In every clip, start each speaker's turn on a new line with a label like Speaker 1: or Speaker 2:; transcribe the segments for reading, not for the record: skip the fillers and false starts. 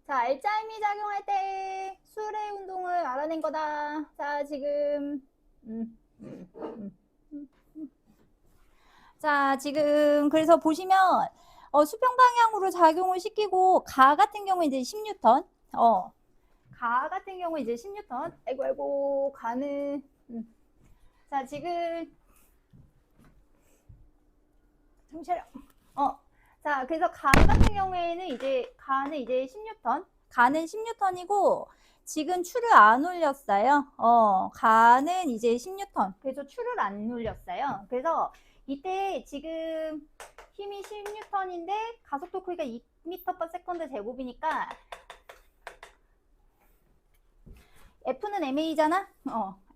Speaker 1: 자, 알짜임이 작용할 때 수레 운동을 알아낸 거다. 자, 지금 자, 지금 그래서 보시면 수평 방향으로 작용을 시키고 가 같은 경우 이제 10뉴턴. 가 같은 경우 이제 10뉴턴. 아이고 가는 자, 지금 정신 자, 그래서 가 같은 경우에는 이제 가는 이제 10뉴턴. 가는 10뉴턴이고 지금 추를 안 올렸어요. 가는 이제 10뉴턴. 그래서 추를 안 올렸어요. 그래서 이때 지금 힘이 10뉴턴인데 가속도 크기가 2m/s 제곱이니까 F는 MA잖아?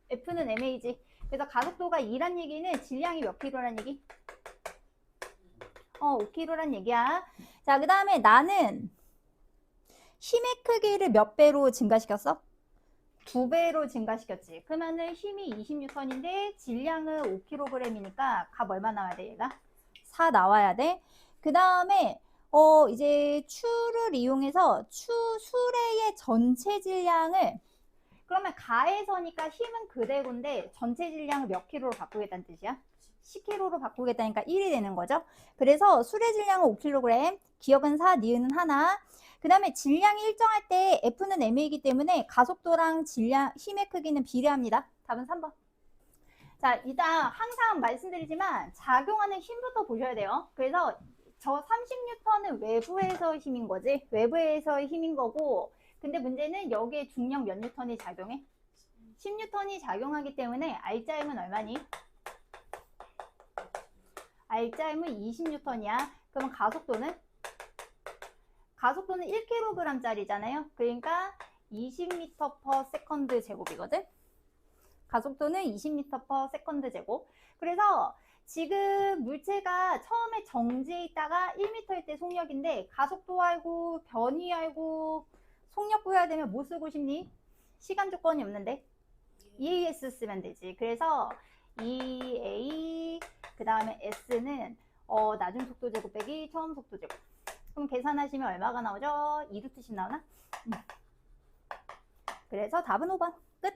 Speaker 1: F는 MA지. 그래서 가속도가 2란 얘기는 질량이 몇 킬로란 얘기? 5kg란 얘기야. 자, 그 다음에 나는 힘의 크기를 몇 배로 증가시켰어? 2배로 증가시켰지. 그러면은 힘이 20N인데 질량은 5kg이니까 값 얼마 나와야 돼, 얘가? 4 나와야 돼. 그 다음에 이제 추를 이용해서 수레의 전체 질량을 그러면 가에서니까 힘은 그대로인데 전체 질량을 몇 킬로로 바꾸겠다는 뜻이야? 10kg로 바꾸겠다니까 1이 되는 거죠. 그래서 수레 질량은 5kg, 기억은 4, 니은은 1. 그 다음에 질량이 일정할 때 F는 MA이기 때문에 가속도랑 질량, 힘의 크기는 비례합니다. 답은 3번. 자, 일단 항상 말씀드리지만 작용하는 힘부터 보셔야 돼요. 그래서 저 30N은 외부에서 힘인 거지. 외부에서의 힘인 거고, 근데 문제는 여기에 중력 몇 뉴턴이 작용해? 10N이 작용하기 때문에 R자임은 얼마니? R자임은 20N이야. 그러면 가속도는? 가속도는 1kg짜리잖아요. 그러니까 20m/s 제곱이거든. 가속도는 20m/s 제곱. 그래서 지금 물체가 처음에 정지해 있다가 1m일 때 속력인데 가속도 알고 변위 알고 속력 구해야 되면 뭐 쓰고 싶니? 시간 조건이 없는데 EAS 쓰면 되지. 그래서 EA 그 다음에 S는 나중 속도 제곱 빼기 처음 속도 제곱. 그럼 계산하시면 얼마가 나오죠? 2루트10 나오나? 그래서 답은 5번. 끝.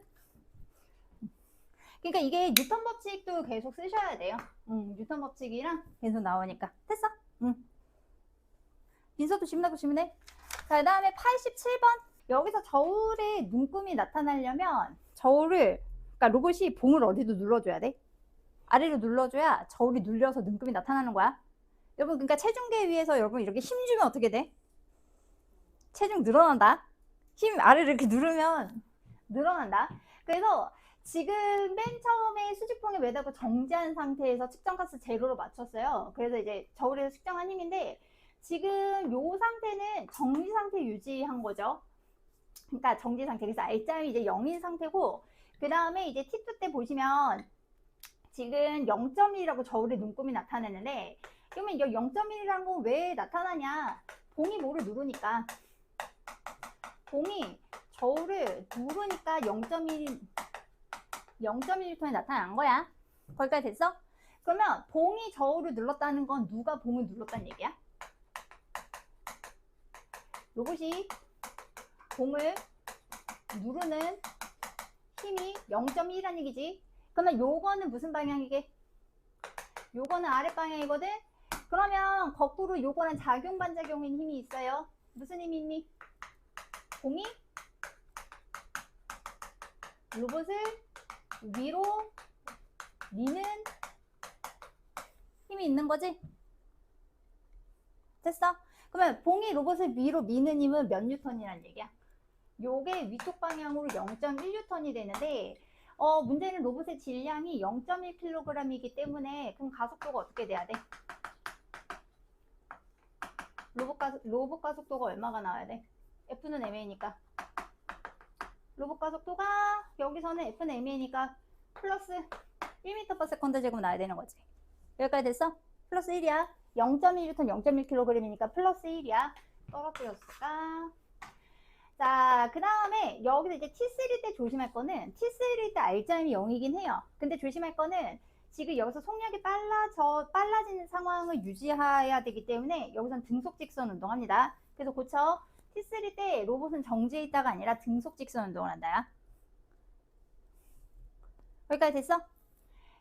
Speaker 1: 그러니까 이게 뉴턴 법칙도 계속 쓰셔야 돼요. 뉴턴 법칙이랑 계속 나오니까. 됐어? 빈서도 쉽나고 쉽네. 자, 그 다음에 87번. 여기서 저울에 눈금이 나타나려면 저울을, 그러니까 로봇이 봉을 어디도 눌러줘야 돼? 아래로 눌러줘야 저울이 눌려서 눈금이 나타나는 거야. 여러분, 그러니까 체중계에 의해서 여러분 이렇게 힘 주면 어떻게 돼? 체중 늘어난다. 힘 아래를 이렇게 누르면 늘어난다. 그래서 지금 맨 처음에 수직봉에 매다고 정지한 상태에서 측정가스 제로로 맞췄어요. 그래서 이제 저울에서 측정한 힘인데 지금 요 상태는 정지 상태 유지한 거죠. 그러니까 정지 상태. 그래서 R자임이 이제 0인 상태고 그 다음에 이제 T2 때 보시면 지금 0.1이라고 저울에 눈금이 나타내는데 그러면 이 0.1이라는 건 왜 나타나냐? 봉이 뭐를 누르니까 봉이 저울을 누르니까 0.1N이 나타난 거야. 거기까지 됐어? 그러면 봉이 저울을 눌렀다는 건 누가 봉을 눌렀다는 얘기야? 로봇이 봉을 누르는 힘이 0.1이라는 얘기지. 그러면 요거는 무슨 방향이게? 요거는 아랫방향이거든? 그러면 거꾸로 요거는 작용 반작용인 힘이 있어요. 무슨 힘이 있니? 봉이 로봇을 위로 미는 힘이 있는 거지? 됐어? 그러면 봉이 로봇을 위로 미는 힘은 몇 뉴턴이란 얘기야? 요게 위쪽 방향으로 0.1뉴턴이 되는데 문제는 로봇의 질량이 0.1kg이기 때문에 그럼 가속도가 어떻게 돼야 돼? 로봇 가속도가 얼마가 나와야 돼? F는 MA니까 로봇 가속도가 여기서는 F는 MA니까 플러스 1m/s 제곱 나와야 되는 거지. 여기까지 됐어? 플러스 1이야. 0.1N 0.1kg이니까 플러스 1이야. 떨어뜨렸을까? 자, 그 다음에 여기서 이제 T3 때 조심할 거는 T3 때 R자임이 0이긴 해요. 근데 조심할 거는 지금 여기서 속력이 빨라지는 상황을 유지해야 되기 때문에 여기선 등속 직선 운동합니다. 그래서 고쳐. T3 때 로봇은 정지해 있다가 아니라 등속 직선 운동을 한다야. 여기까지 됐어?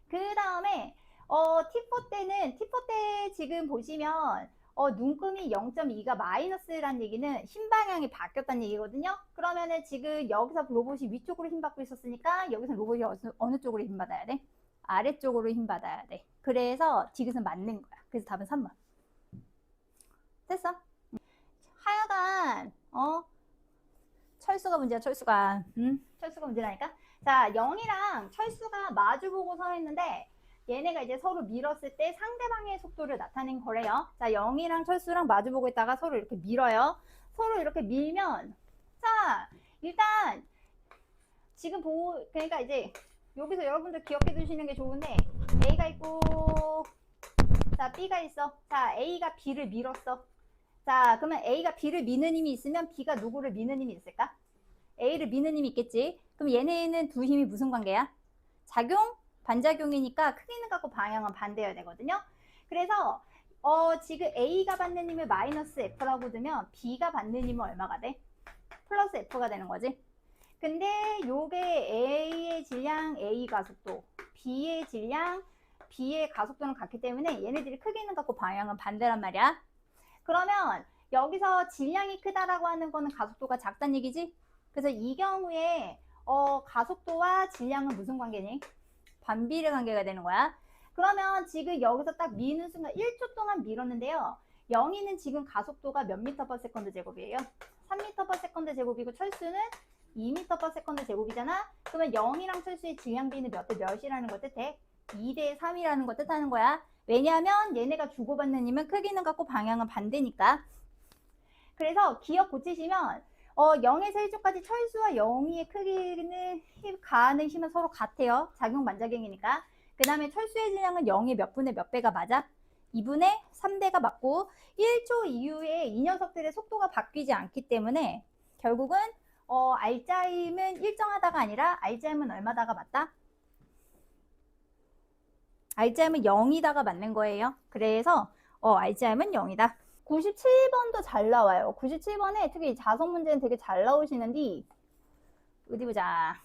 Speaker 1: 그 다음에 T4 때는 T4 때 지금 보시면 눈금이 0.2가 마이너스란 얘기는 힘 방향이 바뀌었다는 얘기거든요. 그러면은 지금 여기서 로봇이 위쪽으로 힘 받고 있었으니까 여기서 로봇이 어느 쪽으로 힘 받아야 돼? 아래쪽으로 힘 받아야 돼. 그래서 디귿은 맞는 거야. 그래서 답은 3번. 됐어? 하여간 철수가 문제야. 철수가. 철수가 문제라니까. 자, 0이랑 철수가 마주보고 서 있는데 얘네가 이제 서로 밀었을 때 상대방의 속도를 나타낸 거래요. 자, 0이랑 철수랑 마주보고 있다가 서로 이렇게 밀어요. 서로 이렇게 밀면, 자, 일단 지금 그러니까 이제 여기서 여러분들 기억해 두시는 게 좋은데 A가 있고, 자, B가 있어. 자, A가 B를 밀었어. 자, 그러면 A가 B를 미는 힘이 있으면 B가 누구를 미는 힘이 있을까? A를 미는 힘이 있겠지. 그럼 얘네는 두 힘이 무슨 관계야? 작용? 반작용이니까 크기는 같고 방향은 반대여야 되거든요. 그래서 지금 A가 받는 힘을 마이너스 F라고 두면 B가 받는 힘은 얼마가 돼? 플러스 F가 되는 거지. 근데 요게 A의 질량 A 가속도, B의 질량 B의 가속도는 같기 때문에 얘네들이 크기는 같고 방향은 반대란 말이야. 그러면 여기서 질량이 크다라고 하는 거는 가속도가 작다는 얘기지? 그래서 이 경우에 가속도와 질량은 무슨 관계니? 반비례 관계가 되는 거야. 그러면 지금 여기서 딱 미는 순간 1초 동안 밀었는데요. 0이는 지금 가속도가 몇 미터 퍼 세컨드 제곱이에요? 3미터 퍼 세컨드 제곱이고 철수는 2미터 퍼 세컨드 제곱이잖아. 그러면 0이랑 철수의 질량비는 몇 대 몇이라는 거 뜻해? 2대 3이라는 거 뜻하는 거야. 왜냐하면 얘네가 주고받는 힘은 크기는 같고 방향은 반대니까. 그래서 기억 고치시면 0에서 1초까지 철수와 0의 크기는 가하는 힘은 서로 같아요. 작용 반작용이니까. 그 다음에 철수의 질량은 0의 몇 분의 몇 배가 맞아? 2분의 3배가 맞고 1초 이후에 이 녀석들의 속도가 바뀌지 않기 때문에 결국은 R자임은 일정하다가 아니라 R자임은 얼마다가 맞다? R자임은 0이다가 맞는 거예요. 그래서 R자임은 0이다. 97번도 잘 나와요. 97번에 특히 자석 문제는 되게 잘 나오시는데 어디 보자.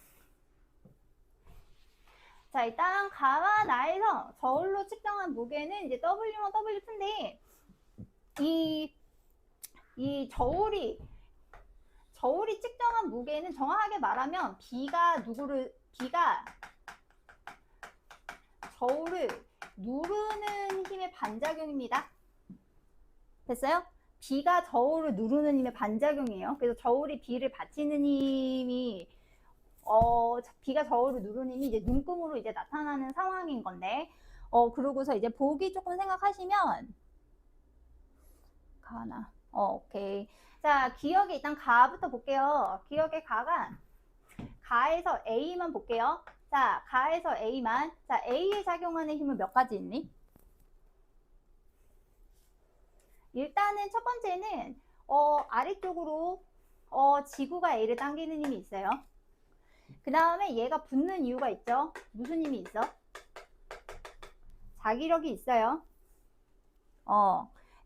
Speaker 1: 자, 일단 가와 나에서 저울로 측정한 무게는 이제 W와 W2인데 이 저울이 측정한 무게는 정확하게 말하면 B가 저울을 누르는 힘의 반작용입니다. 됐어요? B가 저울을 누르는 힘의 반작용이에요. 그래서 저울이 B를 받치는 힘이 B가 저울을 누르는 힘이 이제 눈금으로 이제 나타나는 상황인 건데 그러고서 이제 보기 조금 생각하시면 가나 오케이. 자, 기억에 일단 가부터 볼게요. 기억의 가에서 A만 볼게요. 자, 가에서 A만. 자, A에 작용하는 힘은 몇 가지 있니? 일단은 첫 번째는 아래쪽으로 지구가 A를 당기는 힘이 있어요. 그 다음에 얘가 붙는 이유가 있죠. 무슨 힘이 있어? 자기력이 있어요.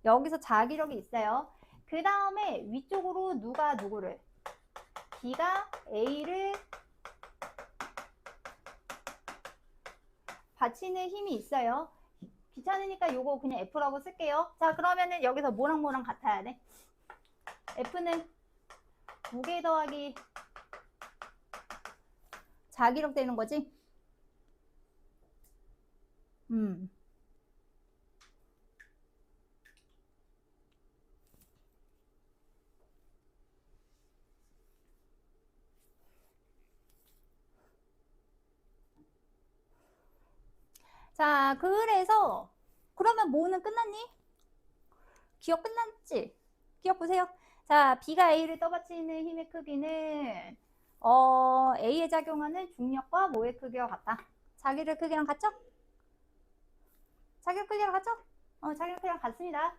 Speaker 1: 여기서 자기력이 있어요. 그 다음에 위쪽으로 누가 누구를? B가 A를 받치는 힘이 있어요. 귀찮으니까 요거 그냥 F라고 쓸게요. 자, 그러면은 여기서 뭐랑 같아야 돼? F는 무게 더하기 자기력 되는 거지? 자, 그래서 그러면 뭐는 끝났니? 기억 끝났지? 기억 보세요. 자, B가 A를 떠받치는 힘의 크기는 A에 작용하는 중력과 뭐의 크기와 같다? 자기력 크기랑 같죠? 자기력 크기랑 같죠? 자기력 크기랑 같습니다.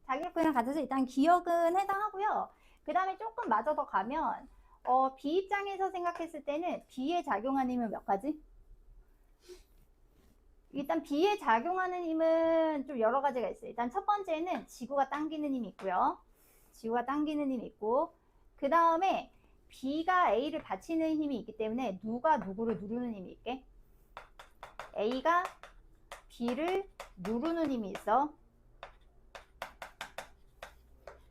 Speaker 1: 자기력 크기랑 같아서 일단 기억은 해당하고요. 그 다음에 조금 마저 더 가면 B 입장에서 생각했을 때는 B에 작용하는 힘은 몇 가지? 일단 B에 작용하는 힘은 좀 여러 가지가 있어요. 일단 첫 번째는 지구가 당기는 힘이 있고요. 지구가 당기는 힘이 있고, 그 다음에 B가 A를 받치는 힘이 있기 때문에 누가 누구를 누르는 힘이 있게? A가 B를 누르는 힘이 있어.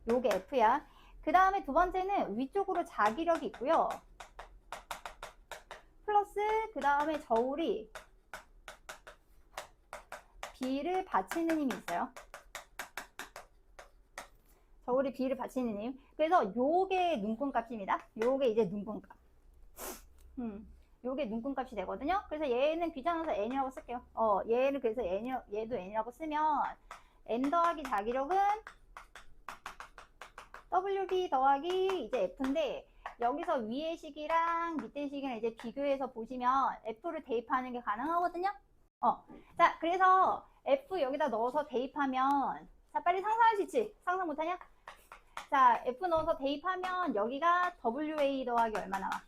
Speaker 1: 요게 F야. 그 다음에 두 번째는 위쪽으로 자기력이 있고요. 플러스 그 다음에 저울이 B를 받치는 힘이 있어요. 저울이 B를 받치는 힘. 그래서 요게 눈금값입니다. 요게 이제 눈금값. 요게 눈금값이 되거든요. 그래서 얘는 귀찮아서 N이라고 쓸게요. 얘는 그래서 얘도 N이라고 쓰면 N 더하기 자기력은 WB 더하기 이제 F인데, 여기서 위의 식이랑 밑에 식이랑 이제 비교해서 보시면 F를 대입하는 게 가능하거든요. 자, 그래서 F 여기다 넣어서 대입하면, 자, 빨리 상상할 수 있지? 상상 못하냐? 자, F 넣어서 대입하면 여기가 WA 더하기 얼마 나와?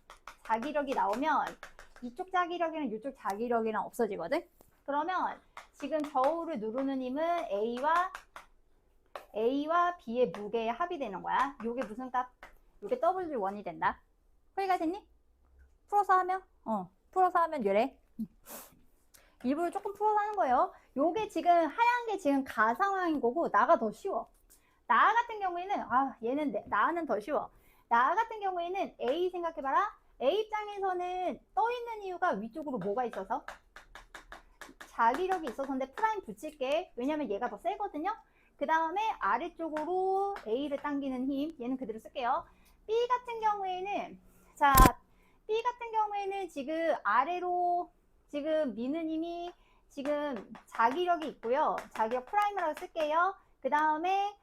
Speaker 1: 자기력이 나오면 이쪽 자기력이랑 이쪽 자기력이랑 없어지거든? 그러면 지금 저울을 누르는 힘은 A와 B의 무게의 합이 되는 거야. 요게 무슨 값? 요게 W1이 된다. 회의가 됐니? 풀어서 하면? 풀어서 하면 이래. 일부러 조금 풀어서 하는 거예요. 요게 지금 하얀 게 지금 가상황인 거고, 나가 더 쉬워. 나 같은 경우에는, 나는 더 쉬워. 나 같은 경우에는 A 생각해봐라. A 입장에서는 떠 있는 이유가 위쪽으로 뭐가 있어서? 자기력이 있어서인데 프라임 붙일게. 왜냐면 얘가 더 세거든요. 그 다음에 아래쪽으로 A를 당기는 힘, 얘는 그대로 쓸게요. B 같은 경우에는, 자, B 같은 경우에는 지금 아래로 지금 미는 힘이 지금 자기력이 있고요. 자기력 프라임이라고 쓸게요. 그 다음에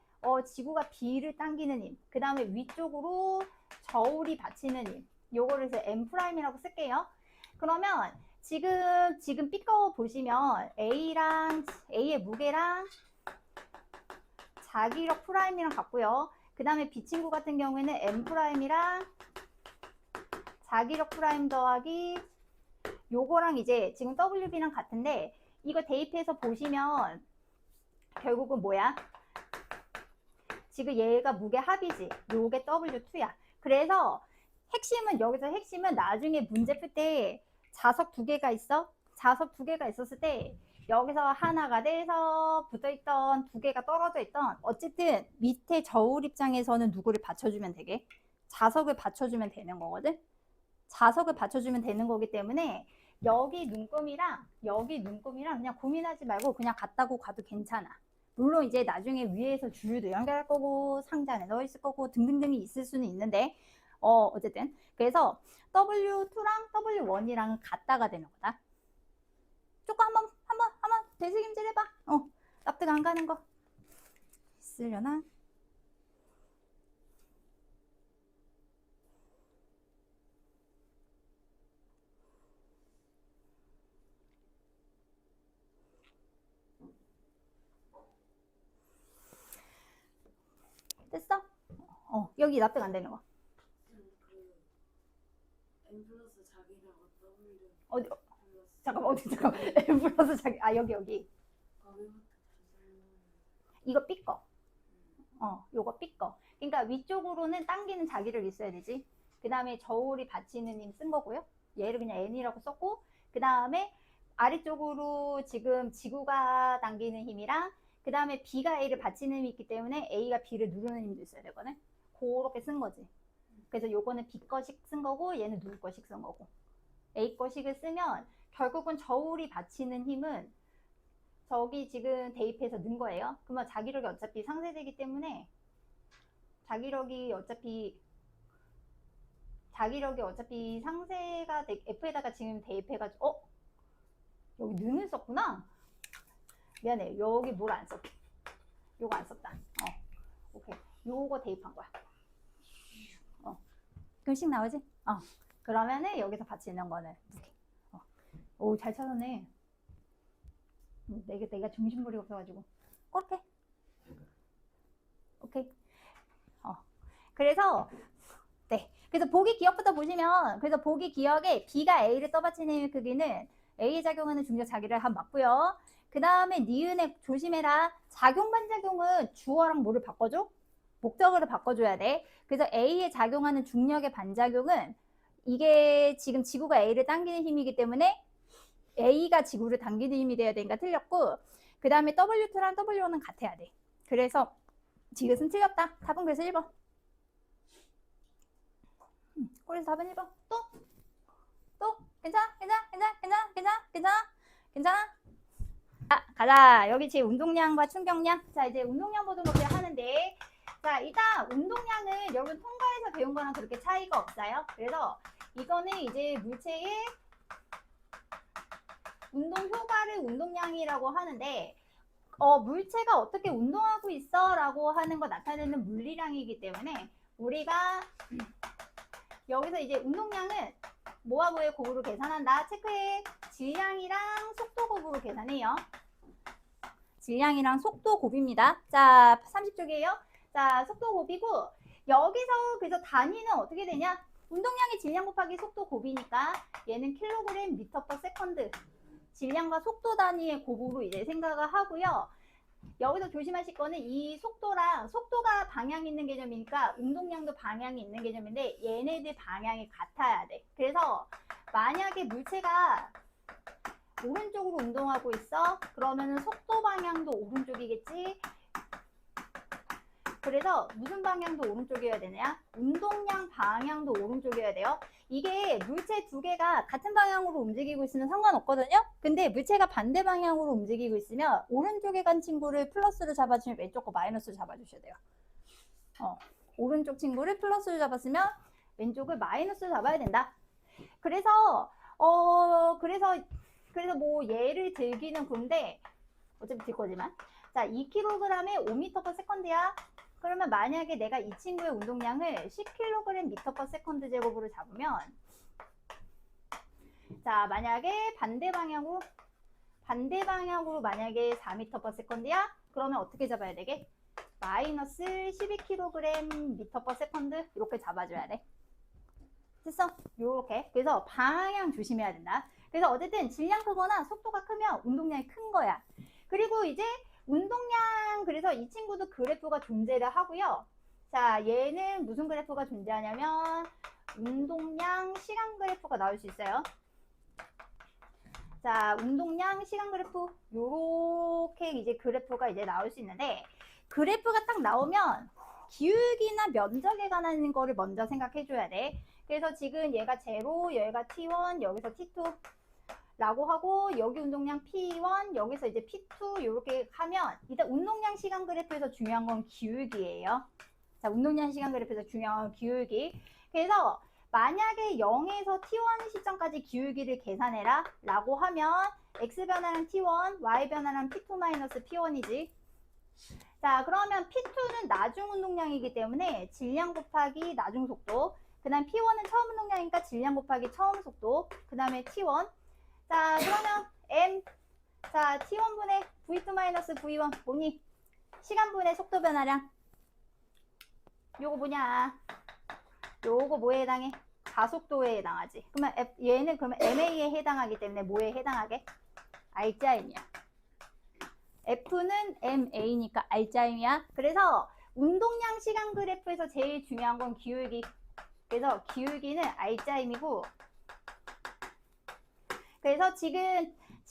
Speaker 1: 지구가 B를 당기는 힘, 그 다음에 위쪽으로 저울이 받치는 힘, 요거를 해서 M 프라임이라고 쓸게요. 그러면 지금 B 거 보시면 A의 무게랑 자기력 프라임이랑 같고요. 그 다음에 B 친구 같은 경우에는 M 프라임이랑 자기력 프라임 더하기 요거랑 이제 지금 WB랑 같은데, 이거 대입해서 보시면 결국은 뭐야? 지금 얘가 무게 합이지. 요게 W2야. 그래서 여기서 핵심은 나중에 문제 풀 때 자석 두 개가 있어. 자석 두 개가 있었을 때 여기서 하나가 돼서 붙어있던 두 개가 떨어져 있던, 어쨌든 밑에 저울 입장에서는 누구를 받쳐주면 되게? 자석을 받쳐주면 되는 거거든. 자석을 받쳐주면 되는 거기 때문에 여기 눈금이랑 그냥 고민하지 말고 그냥 갖다고 가도 괜찮아. 물론 이제 나중에 위에서 줄도 연결할 거고 상자 안에 넣어 있을 거고 등등등이 있을 수는 있는데, 어쨌든 그래서 W2랑 W1이랑 같다가 되는 거다. 조금 한번 되새김질 해봐. 납득 안 가는 거 있으려나? 됐어? 여기 납득 안 되는 거.
Speaker 2: M 플러스 자기라고 W
Speaker 1: 어디? 잠깐만. M 플러스 자기. 여기. 이거 B 거. 요거 B 거. 그러니까 위쪽으로는 당기는 자기를 있어야 되지. 그 다음에 저울이 받치는 힘 쓴 거고요. 얘를 그냥 N이라고 썼고, 그 다음에 아래쪽으로 지금 지구가 당기는 힘이랑, 그 다음에 B가 A를 받치는 힘이 있기 때문에 A가 B를 누르는 힘도 있어야 되거든. 그렇게 쓴 거지. 그래서 요거는 B 거식 쓴 거고, 얘는 누구 거식 쓴 거고. A 거식을 쓰면 결국은 저울이 받치는 힘은 저기 지금 대입해서 넣은 거예요. 그러면 자기력이 어차피 상쇄되기 때문에 자기력이 어차피 상쇄가 F에다가 지금 대입해가지고, 여기 는을 썼구나. 미안해. 여기 뭘 안 썼게. 요거 안 썼다. 오케이. 요거 대입한 거야. 글씨 나오지? 그러면은 여기서 같이 있는 거는 오, 잘 찾았네. 내가 정신머리가 없어가지고. 그렇게. 오케이. 그래서 네. 그래서 보기 기억부터 보시면, 그래서 보기 기억에 B가 A를 떠받치는 크기는 A에 작용하는 중력 자기를 한 맞고요. 그 다음에 니은에 조심해라. 작용 반작용은 주어랑 뭐를 바꿔줘? 목적어를 바꿔줘야 돼. 그래서 A에 작용하는 중력의 반작용은 이게 지금 지구가 A를 당기는 힘이기 때문에 A가 지구를 당기는 힘이 돼야 되니까 틀렸고, 그 다음에 W2랑 W1은 같아야 돼. 그래서 지읒은 틀렸다. 답은 그래서 1번. 그래서 답은 1번. 또? 괜찮아? 자, 가자. 여기 제 운동량과 충격량. 자, 이제 운동량 보는 것을 하는데, 자, 일단 운동량은 여러분 통과해서 배운 거랑 그렇게 차이가 없어요. 그래서 이거는 이제 물체의 운동 효과를 운동량이라고 하는데, 물체가 어떻게 운동하고 있어 라고 하는 거 나타내는 물리량이기 때문에 우리가 여기서 이제 운동량은 뭐와 뭐의 곱으로 계산한다. 체크해. 질량이랑 속도 곱으로 계산해요. 질량이랑 속도 곱입니다. 자, 30쪽이에요. 자, 속도 곱이고, 여기서 그래서 단위는 어떻게 되냐? 운동량이 질량 곱하기 속도 곱이니까 얘는 킬로그램 미터 퍼 세컨드. 질량과 속도 단위의 곱으로 이제 생각을 하고요. 여기서 조심하실 거는 이 속도랑, 속도가 방향이 있는 개념이니까 운동량도 방향이 있는 개념인데 얘네들 방향이 같아야 돼. 그래서 만약에 물체가 오른쪽으로 운동하고 있어? 그러면은 속도 방향도 오른쪽이겠지? 그래서 무슨 방향도 오른쪽이어야 되냐? 운동량 방향도 오른쪽이어야 돼요. 이게 물체 두 개가 같은 방향으로 움직이고 있으면 상관없거든요. 근데 물체가 반대 방향으로 움직이고 있으면 오른쪽에 간 친구를 플러스로 잡아주면 왼쪽 거 마이너스로 잡아주셔야 돼요. 오른쪽 친구를 플러스로 잡았으면 왼쪽을 마이너스로 잡아야 된다. 그래서 그래서 뭐 예를 들기는 그런데 어차피 들 거지만, 자, 2kg에 5m/s야. 그러면 만약에 내가 이 친구의 운동량을 10kg 미터 세컨드 제곱으로 잡으면, 자, 만약에 반대 방향으로 만약에 4m/s야. 그러면 어떻게 잡아야 되게? 마이너스 12kg 미터 세컨드 이렇게 잡아줘야 돼. 됐어? 요렇게. 그래서 방향 조심해야 된다. 그래서 어쨌든 질량 크거나 속도가 크면 운동량이 큰 거야. 그리고 이제 운동량, 그래서 이 친구도 그래프가 존재를 하고요. 자, 얘는 무슨 그래프가 존재하냐면 운동량 시간 그래프가 나올 수 있어요. 자, 운동량 시간 그래프 요렇게 이제 그래프가 이제 나올 수 있는데, 그래프가 딱 나오면 기울기나 면적에 관한 거를 먼저 생각해 줘야 돼. 그래서 지금 얘가 0, 얘가 T1, 여기서 T2 라고 하고, 여기 운동량 P1, 여기서 이제 P2 이렇게 하면, 일단 운동량 시간 그래프에서 중요한 건 기울기예요. 자, 운동량 시간 그래프에서 중요한 건 기울기. 그래서 만약에 0에서 T1 시점까지 기울기를 계산해라 라고 하면 X 변화량 T1, Y 변화량 P2-P1이지. 자, 그러면 P2는 나중 운동량이기 때문에 질량 곱하기 나중 속도, 그 다음 P1은 처음 운동량이니까 질량 곱하기 처음 속도, 그 다음에 T1. 자, 그러면 M, 자, T1분의 V2-V1 뭐니? 시간분의 속도 변화량. 요거 뭐냐? 요거 뭐에 해당해? 가속도에 해당하지. 그러면 얘는 그러면 MA에 해당하기 때문에 뭐에 해당하게? R자임이야. F는 MA니까 R자임이야. 그래서 운동량 시간 그래프에서 제일 중요한 건 기울기. 그래서 기울기는 R자임이고, 그래서 지금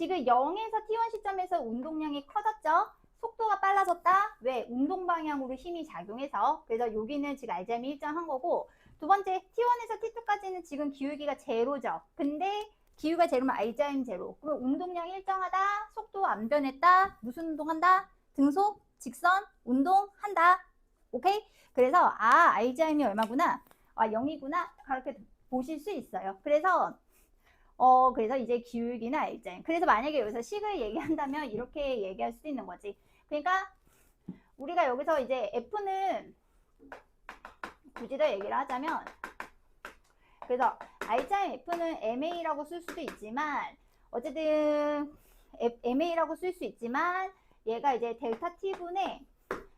Speaker 1: 0에서 T1 시점에서 운동량이 커졌죠? 속도가 빨라졌다? 왜? 운동 방향으로 힘이 작용해서. 그래서 여기는 지금 R자임이 일정한 거고, 두 번째 T1에서 T2까지는 지금 기울기가 제로죠. 근데 기울기가 제로면 R자임 제로. 그럼 운동량 일정하다? 속도 안 변했다? 무슨 운동한다? 등속, 직선, 운동한다. 오케이? 그래서 R자임이 얼마구나? 0이구나? 그렇게 보실 수 있어요. 그래서 이제 기울기는 R자임. 그래서 만약에 여기서 식을 얘기한다면 이렇게 얘기할 수도 있는 거지. 그러니까 우리가 여기서 이제 F는 굳이 더 얘기를 하자면, 그래서 R자임 F는 MA라고 쓸 수도 있지만, 어쨌든 MA라고 쓸 수 있지만, 얘가 이제 델타 T분의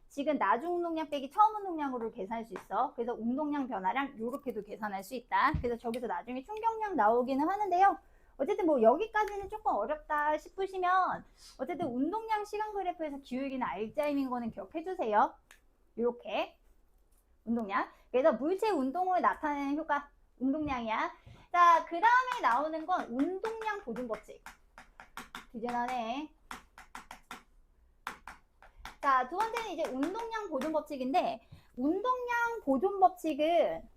Speaker 1: 지금 나중 운동량 빼기 처음 운동량으로 계산할 수 있어. 그래서 운동량 변화량 이렇게도 계산할 수 있다. 그래서 저기서 나중에 충격량 나오기는 하는데요. 어쨌든 뭐 여기까지는 조금 어렵다 싶으시면 어쨌든 운동량 시간 그래프에서 기울기는 R자임인 거는 기억해 주세요. 이렇게. 운동량. 그래서 물체 운동을 나타내는 효과, 운동량이야. 자, 그 다음에 나오는 건 운동량 보존 법칙. 디제너네. 자, 두 번째는 이제 운동량 보존 법칙인데, 운동량 보존 법칙은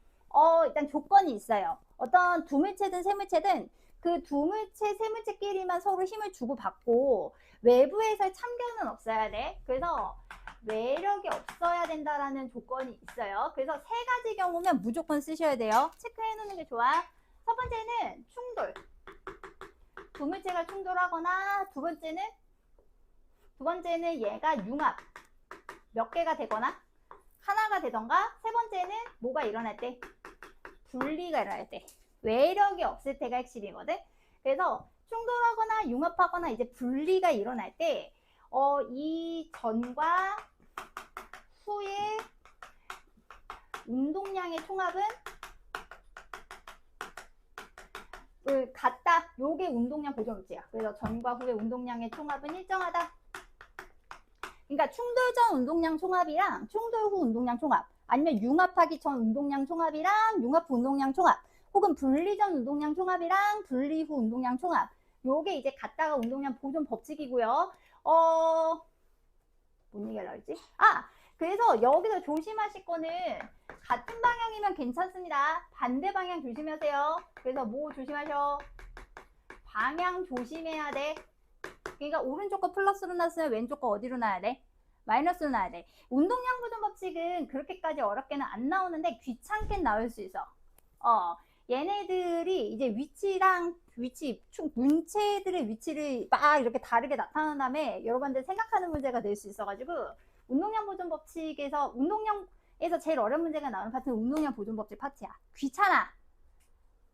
Speaker 1: 일단 조건이 있어요. 어떤 두 물체든 세 물체든 그 두 물체, 세 물체끼리만 서로 힘을 주고받고 외부에서의 참견은 없어야 돼. 그래서 외력이 없어야 된다라는 조건이 있어요. 그래서 세 가지 경우면 무조건 쓰셔야 돼요. 체크해 놓는 게 좋아. 첫 번째는 충돌. 두 물체가 충돌하거나, 두 번째는 얘가 융합. 몇 개가 되거나 하나가 되던가, 세 번째는 뭐가 일어날 때? 분리가 일어날 때. 외력이 없을 때가 핵심이거든. 그래서 충돌하거나 융합하거나 이제 분리가 일어날 때 이 전과 후의 운동량의 총합은 같다. 요게 운동량 보존법칙이야. 그래서 전과 후의 운동량의 총합은 일정하다. 그러니까 충돌 전 운동량 총합이랑 충돌 후 운동량 총합, 아니면 융합하기 전 운동량 총합이랑 융합 후 운동량 총합, 혹은 분리 전 운동량 총합이랑 분리 후 운동량 총합. 요게 이제 같다가 운동량 보존 법칙이고요. 뭔 얘기하려고 했지? 그래서 여기서 조심하실 거는 같은 방향이면 괜찮습니다. 반대 방향 조심하세요. 그래서 뭐 조심하셔? 방향 조심해야 돼. 그러니까 오른쪽 거 플러스로 놨으면 왼쪽 거 어디로 놔야 돼? 마이너스로 놔야 돼. 운동량 보존 법칙은 그렇게까지 어렵게는 안 나오는데 귀찮게 나올 수 있어. 얘네들이 이제 문체들의 위치를 막 이렇게 다르게 나타난 다음에 여러분들 생각하는 문제가 될 수 있어가지고, 운동량 보존 법칙에서 운동량에서 제일 어려운 문제가 나오는 파트는 운동량 보존 법칙 파트야. 귀찮아.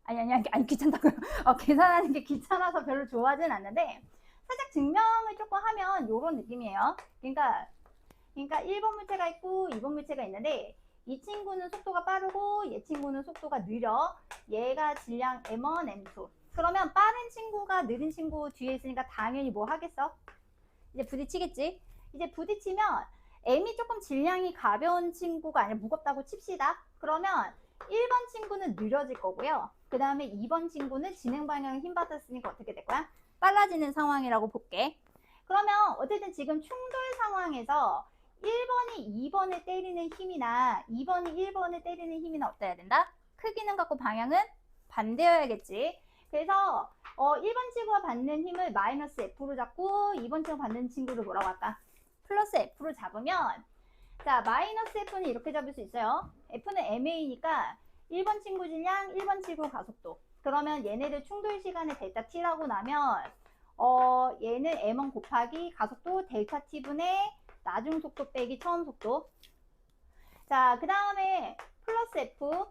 Speaker 1: 아니 귀찮다고요. 계산하는 게 귀찮아서 별로 좋아하진 않는데, 살짝 증명을 조금 하면 이런 느낌이에요. 그러니까 1번 물체가 있고 2번 물체가 있는데, 이 친구는 속도가 빠르고 얘 친구는 속도가 느려. 얘가 질량 M1, M2. 그러면 빠른 친구가 느린 친구 뒤에 있으니까 당연히 뭐 하겠어? 이제 부딪히겠지? 이제 부딪히면 M이 조금 질량이 가벼운 친구가 아니라 무겁다고 칩시다. 그러면 1번 친구는 느려질 거고요. 그 다음에 2번 친구는 진행 방향에 힘 받았으니까 어떻게 될 거야? 빨라지는 상황이라고 볼게. 그러면 어쨌든 지금 충돌 상황에서 1번이 2번을 때리는 힘이나 2번이 1번을 때리는 힘이나 어때야 된다? 크기는 같고 방향은 반대여야겠지. 그래서 1번 친구가 받는 힘을 마이너스 F로 잡고 2번 친구가 받는 친구를 뭐라고 할까? 플러스 F로 잡으면, 자, 마이너스 F는 이렇게 잡을 수 있어요. F는 MA니까 1번 친구 질량, 1번 친구 가속도. 그러면 얘네들 충돌 시간에 델타 T라고 나면 얘는 M1 곱하기 가속도 델타 T분의 나중 속도 빼기 처음 속도. 자, 그 다음에 플러스 F.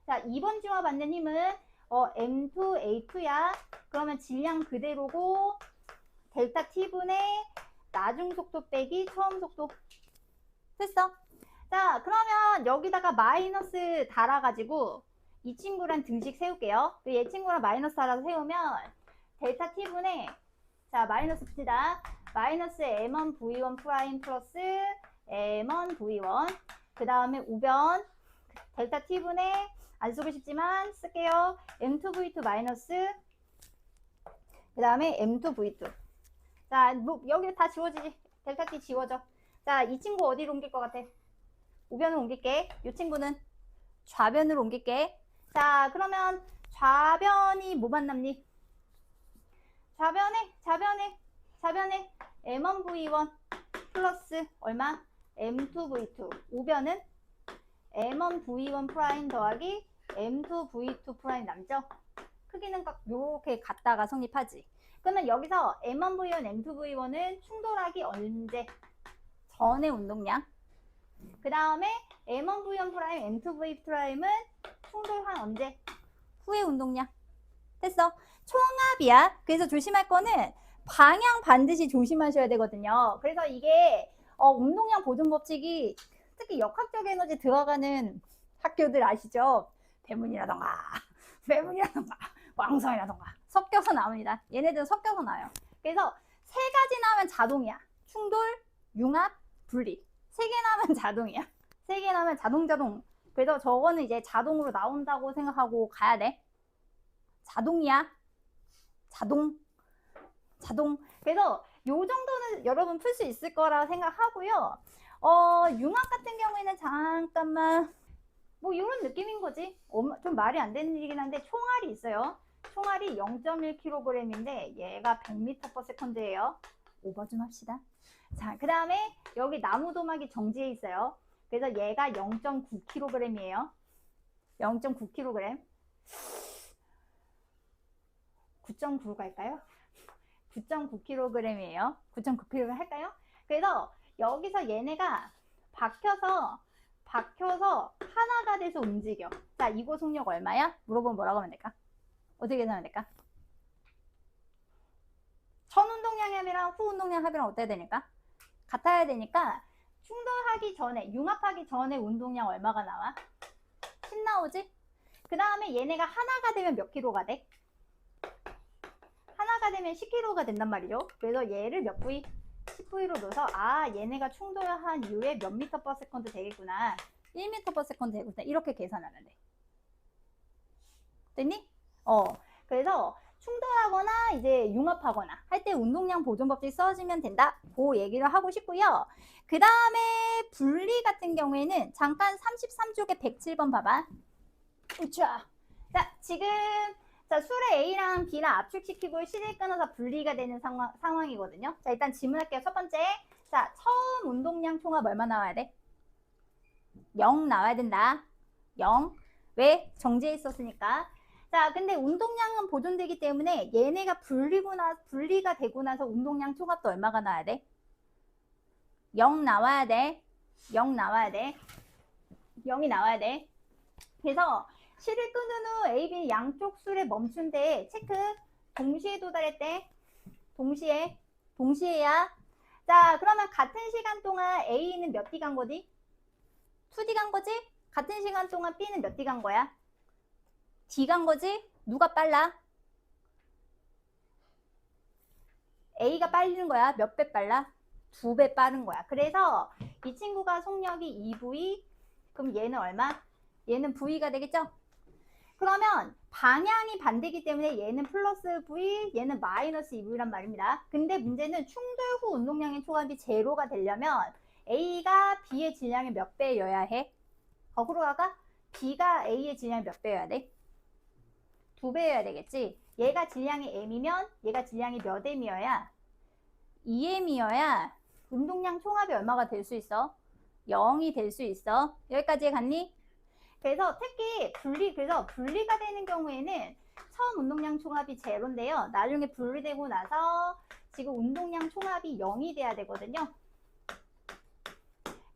Speaker 1: 자, 2번 지와 받는 힘은 M2, A2야. 그러면 질량 그대로고 델타 T분의 나중 속도 빼기 처음 속도. 됐어? 자, 그러면 여기다가 마이너스 달아가지고 이 친구랑 등식 세울게요. 얘 친구랑 마이너스 달아서 세우면 델타 T분의, 자, 마이너스 붙이다. 마이너스 M1 V1 프라임 플러스 M1 V1. 그 다음에 우변 델타 T분의, 안 쓰고 싶지만 쓸게요. M2 V2 마이너스, 그 다음에 M2 V2. 자, 뭐 여기 다 지워지지. 델타 T 지워져. 자, 이 친구 어디로 옮길 것 같아? 우변으로 옮길게. 이 친구는 좌변으로 옮길게. 자, 그러면 좌변이 뭐 만납니? 좌변에 M1 V1 플러스 얼마? M2 V2. 우변은 M1 V1 프라임 더하기 M2 V2 프라임 남죠? 크기는 이렇게 갖다가 성립하지. 그러면 여기서 M1 V1, M2 V1은 충돌하기 언제? 전의 운동량. 그 다음에 M1 V1 프라임, M2 V 프라임은 충돌한 언제? 후의 운동량. 됐어? 총합이야. 그래서 조심할 거는 방향 반드시 조심하셔야 되거든요. 그래서 이게 운동량 보존 법칙이 특히 역학적 에너지 들어가는 학교들 아시죠? 대문이라던가 왕성이라던가 섞여서 나옵니다. 얘네들은 섞여서 나와요. 그래서 세 가지 나오면 자동이야. 충돌, 융합, 분리. 세 개 나오면 자동이야. 3개 나오면 자동. 그래서 저거는 이제 자동으로 나온다고 생각하고 가야 돼. 자동이야. 자동. 그래서 요 정도는 여러분 풀 수 있을 거라 생각하고요. 융합 같은 경우에는 잠깐만 뭐 이런 느낌인 거지. 좀 말이 안 되는 일이긴 한데 총알이 있어요. 총알이 0.1kg인데 얘가 100m/s예요. 오버 좀 합시다. 자, 그 다음에 여기 나무 도막이 정지해 있어요. 그래서 얘가 0.9kg이에요. 0.9kg. 9.9 갈까요? 9.9kg이에요. 9.9kg 할까요? 그래서 여기서 얘네가 박혀서 하나가 돼서 움직여. 자, 이거 속력 얼마야? 물어보면 뭐라고 하면 될까? 어떻게 계산하면 될까? 전 운동량 합이랑 후 운동량 합이랑 어때야 되니까? 같아야 되니까 충돌하기 전에, 융합하기 전에 운동량 얼마가 나와? 10 나오지? 그 다음에 얘네가 하나가 되면 몇 킬로가 돼? 하나가 되면 10kg가 된단 말이죠. 그래서 얘를 몇 부위? 10부위로 넣어서 얘네가 충돌한 이후에 몇 m/s 되겠구나. 1m/s 되겠구나. 이렇게 계산하면 돼. 됐니? 그래서 충돌하거나 이제 융합하거나 할 때 운동량 보존 법칙 써주면 된다. 그 얘기를 하고 싶고요. 그 다음에 분리 같은 경우에는 잠깐 33쪽에 107번 봐봐. 우차. 자, 지금 수를 A랑 B랑 압축시키고 C를 끊어서 분리가 되는 상황이거든요. 자, 일단 질문할게요. 첫 번째. 자, 처음 운동량 총합 얼마 나와야 돼? 0 나와야 된다. 0. 왜? 정지해 있었으니까. 자, 근데 운동량은 보존되기 때문에 얘네가 분리가 되고 나서 운동량 총합도 얼마가 나와야 돼? 0 나와야 돼. 0 나와야 돼. 0이 나와야 돼. 그래서 C를 끊은 후 A, B 양쪽 수를 멈춘 때 체크. 동시에 도달했대. 동시에야. 자, 그러면 같은 시간 동안 A는 몇 D 간 거지? 2D 간 거지? 같은 시간 동안 B는 몇 D 간 거야? D 간 거지? 누가 빨라? A가 빨리는 거야. 몇 배 빨라? 2배 빠른 거야. 그래서 이 친구가 속력이 2V. 그럼 얘는 얼마? 얘는 V가 되겠죠? 그러면 방향이 반대이기 때문에 얘는 플러스 V, 얘는 마이너스 2V란 말입니다. 근데 문제는 충돌 후 운동량의 총합이 제로가 되려면 A가 B의 질량의 몇 배여야 해? 거꾸로 가가? B가 A의 질량의 몇 배여야 돼? 2배여야 되겠지? 얘가 질량이 M이면 얘가 질량이 몇 M이어야? 2M이어야 운동량 총합이 얼마가 될 수 있어? 0이 될 수 있어. 여기까지 갔니? 그래서 특히 분리가 되는 경우에는 처음 운동량 총합이 제로인데요. 나중에 분리되고 나서 지금 운동량 총합이 0이 돼야 되거든요.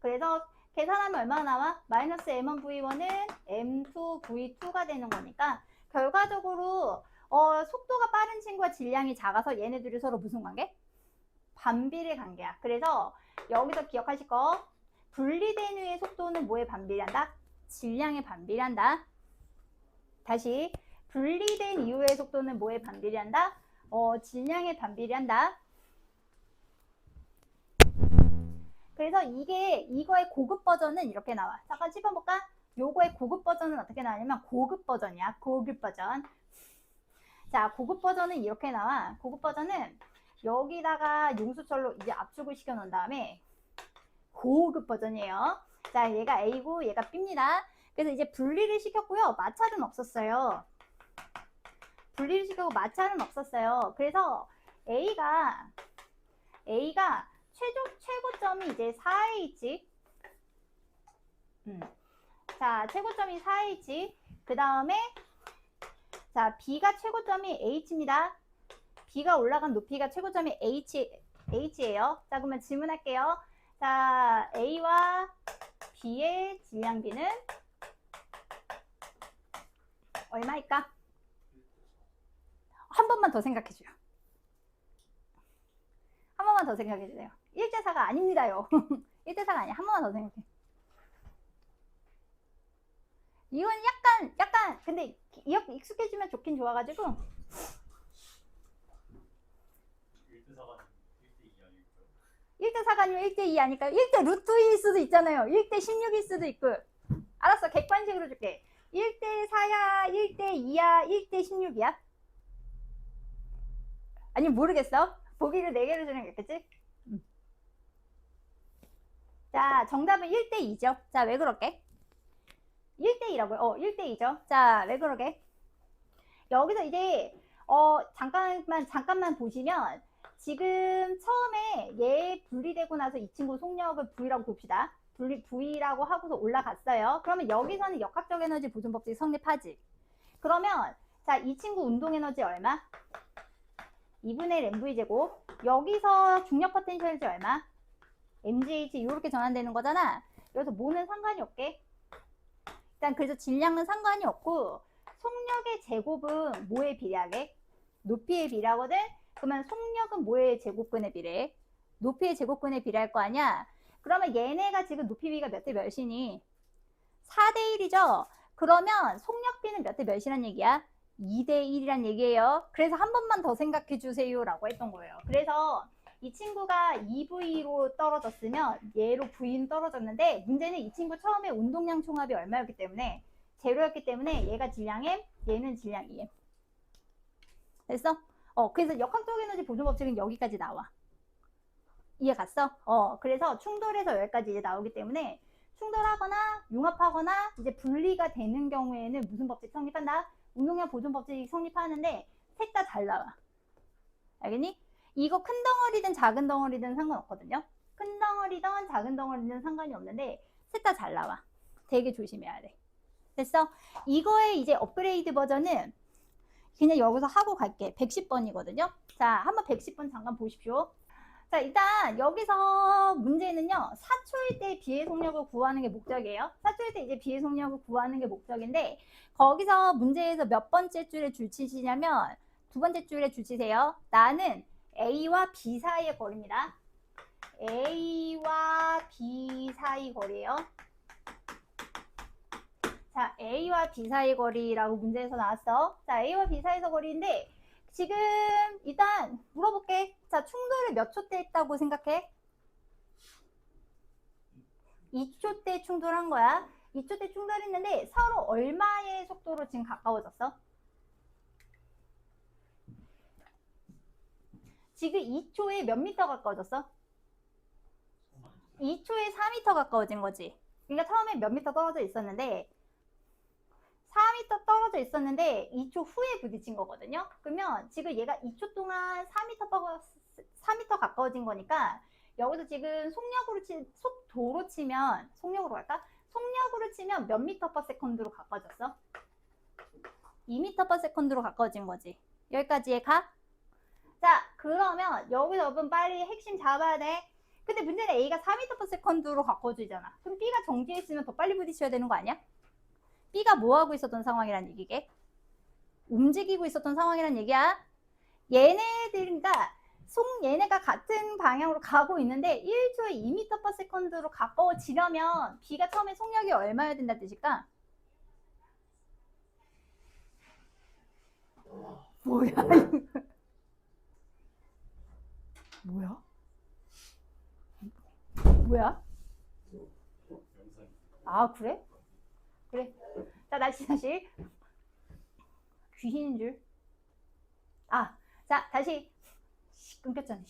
Speaker 1: 그래서 계산하면 얼마나 나와? 마이너스 M1V1은 M2V2가 되는 거니까 결과적으로 속도가 빠른 친구와 질량이 작아서 얘네들이 서로 무슨 관계? 반비례 관계야. 그래서 여기서 기억하실 거 분리된 후의 속도는 뭐에 반비례한다? 질량에 반비례한다. 다시 분리된 이후의 속도는 뭐에 반비례한다? 질량에 반비례한다. 그래서 이거의 고급 버전은 이렇게 나와. 잠깐 짚어볼까? 요거의 고급 버전은 어떻게 나오냐면 고급 버전이야. 고급 버전. 자, 고급 버전은 이렇게 나와. 고급 버전은 여기다가 용수철로 이제 압축을 시켜 놓은 다음에 고급 버전이에요. 자, 얘가 A고 얘가 B입니다. 그래서 이제 분리를 시켰고요. 마찰은 없었어요. 분리를 시키고 마찰은 없었어요. 그래서 A가 최고점이 이제 4에 있지. 자, 최고점이 4에 있지. 그 다음에 자, B가 최고점이 H입니다. B가 올라간 높이가 최고점이 H예요. 자, 그러면 질문할게요. 자, A와 B의 질량 B는 얼마일까? 한 번만 더 생각해줘요. 한 번만 더 생각해주세요. 1대4가 아닙니다요. 1대4가 아니야. 한 번만 더 생각해. 이건 약간 근데 익숙해지면 좋긴 좋아가지고
Speaker 3: 1대4가 1대2 아닐까요?
Speaker 1: 1대 4가 아니면 1대 2 아닐까요? 1대 루트 2일 수도 있잖아요. 1대 16일 수도 있고. 알았어. 객관식으로 줄게. 1대 4야, 1대 2야, 1대 16이야? 아니 모르겠어. 보기를 4개로 주는 게 있겠지? 자, 정답은 1대 2죠. 자, 왜 그럴게? 1대 2라고요. 1대 2죠. 자, 왜 그러게? 여기서 이제 잠깐만 보시면 지금 처음에 얘 분리되고 나서 이 친구 속력을 V라고 봅시다. V라고 하고서 올라갔어요. 그러면 여기서는 역학적 에너지 보존 법칙이 성립하지. 그러면 자, 이 친구 운동 에너지 얼마? 2분의 1 mv 제곱. 여기서 중력 포텐셜이 얼마? mgh 이렇게 전환되는 거잖아. 그래서 뭐는 상관이 없게. 일단 그래서 질량은 상관이 없고 속력의 제곱은 뭐에 비례하게? 높이에 비례하거든? 그러면 속력은 뭐의 제곱근에 비례해? 높이의 제곱근에 비례할 거 아니야? 그러면 얘네가 지금 높이 비가 몇 대 몇이니? 4대 1이죠? 그러면 속력비는 몇 대 몇이란 얘기야? 2대 1이란 얘기예요. 그래서 한 번만 더 생각해 주세요 라고 했던 거예요. 그래서 이 친구가 2V로 떨어졌으면 얘로 V는 떨어졌는데 문제는 이 친구 처음에 운동량 총합이 얼마였기 때문에 제로였기 때문에 얘가 질량 M, 얘는 질량 2M. 됐어? 그래서 역학적 에너지 보존 법칙은 여기까지 나와. 이해 갔어? 그래서 충돌해서 여기까지 이제 나오기 때문에 충돌하거나 융합하거나 이제 분리가 되는 경우에는 무슨 법칙 성립한다? 운동량 보존 법칙이 성립하는데 셋 다 잘 나와. 알겠니? 이거 큰 덩어리든 작은 덩어리든 상관없거든요. 큰 덩어리든 작은 덩어리든 상관이 없는데 셋 다 잘 나와. 되게 조심해야 돼. 됐어? 이거의 이제 업그레이드 버전은 그냥 여기서 하고 갈게. 110번이거든요. 자, 한번 110번 잠깐 보십시오. 자, 일단 여기서 문제는요. 4초일 때 비의 속력을 구하는 게 목적이에요. 4초일 때 이제 비의 속력을 구하는 게 목적인데 거기서 문제에서 몇 번째 줄에 줄치시냐면 두 번째 줄에 줄치세요. 나는 A와 B 사이의 거리입니다. A와 B 사이 거리예요. 자, A와 B 사이 거리라고 문제에서 나왔어. 자, A와 B 사이에서 거리인데 지금 일단 물어볼게. 자, 충돌을 몇 초 때 했다고 생각해? 2초 때 충돌한 거야. 2초 때 충돌했는데 서로 얼마의 속도로 지금 가까워졌어? 지금 2초에 몇 미터 가까워졌어? 2초에 4미터 가까워진 거지. 그러니까 처음에 몇 미터 떨어져 있었는데 4미터 떨어져 있었는데 2초 후에 부딪힌 거거든요. 그러면 지금 얘가 2초 동안 4미터 가까워진 거니까 여기서 지금 속도로 치면 속력으로 갈까? 속력으로 치면 몇 미터 퍼 세컨드로 가까워졌어? 2미터 퍼 세컨드로 가까워진 거지. 여기까지에 가? 자, 그러면 여기서 여러분 빨리 핵심 잡아야 돼. 근데 문제는 A가 4m per second로 가까워지잖아. 그럼 B가 정지해 있으면 더 빨리 부딪혀야 되는 거 아니야? B가 뭐 하고 있었던 상황이란 얘기게? 움직이고 있었던 상황이란 얘기야. 얘네들인가 얘네가 같은 방향으로 가고 있는데 1초에 2m per second로 가까워지려면 B가 처음에 속력이 얼마여야 된다 뜻일까? 뭐야 이거? 뭐야? 뭐야? 아, 그래? 그래. 자, 다시. 귀신인 줄. 자, 다시. 끊겼잖아.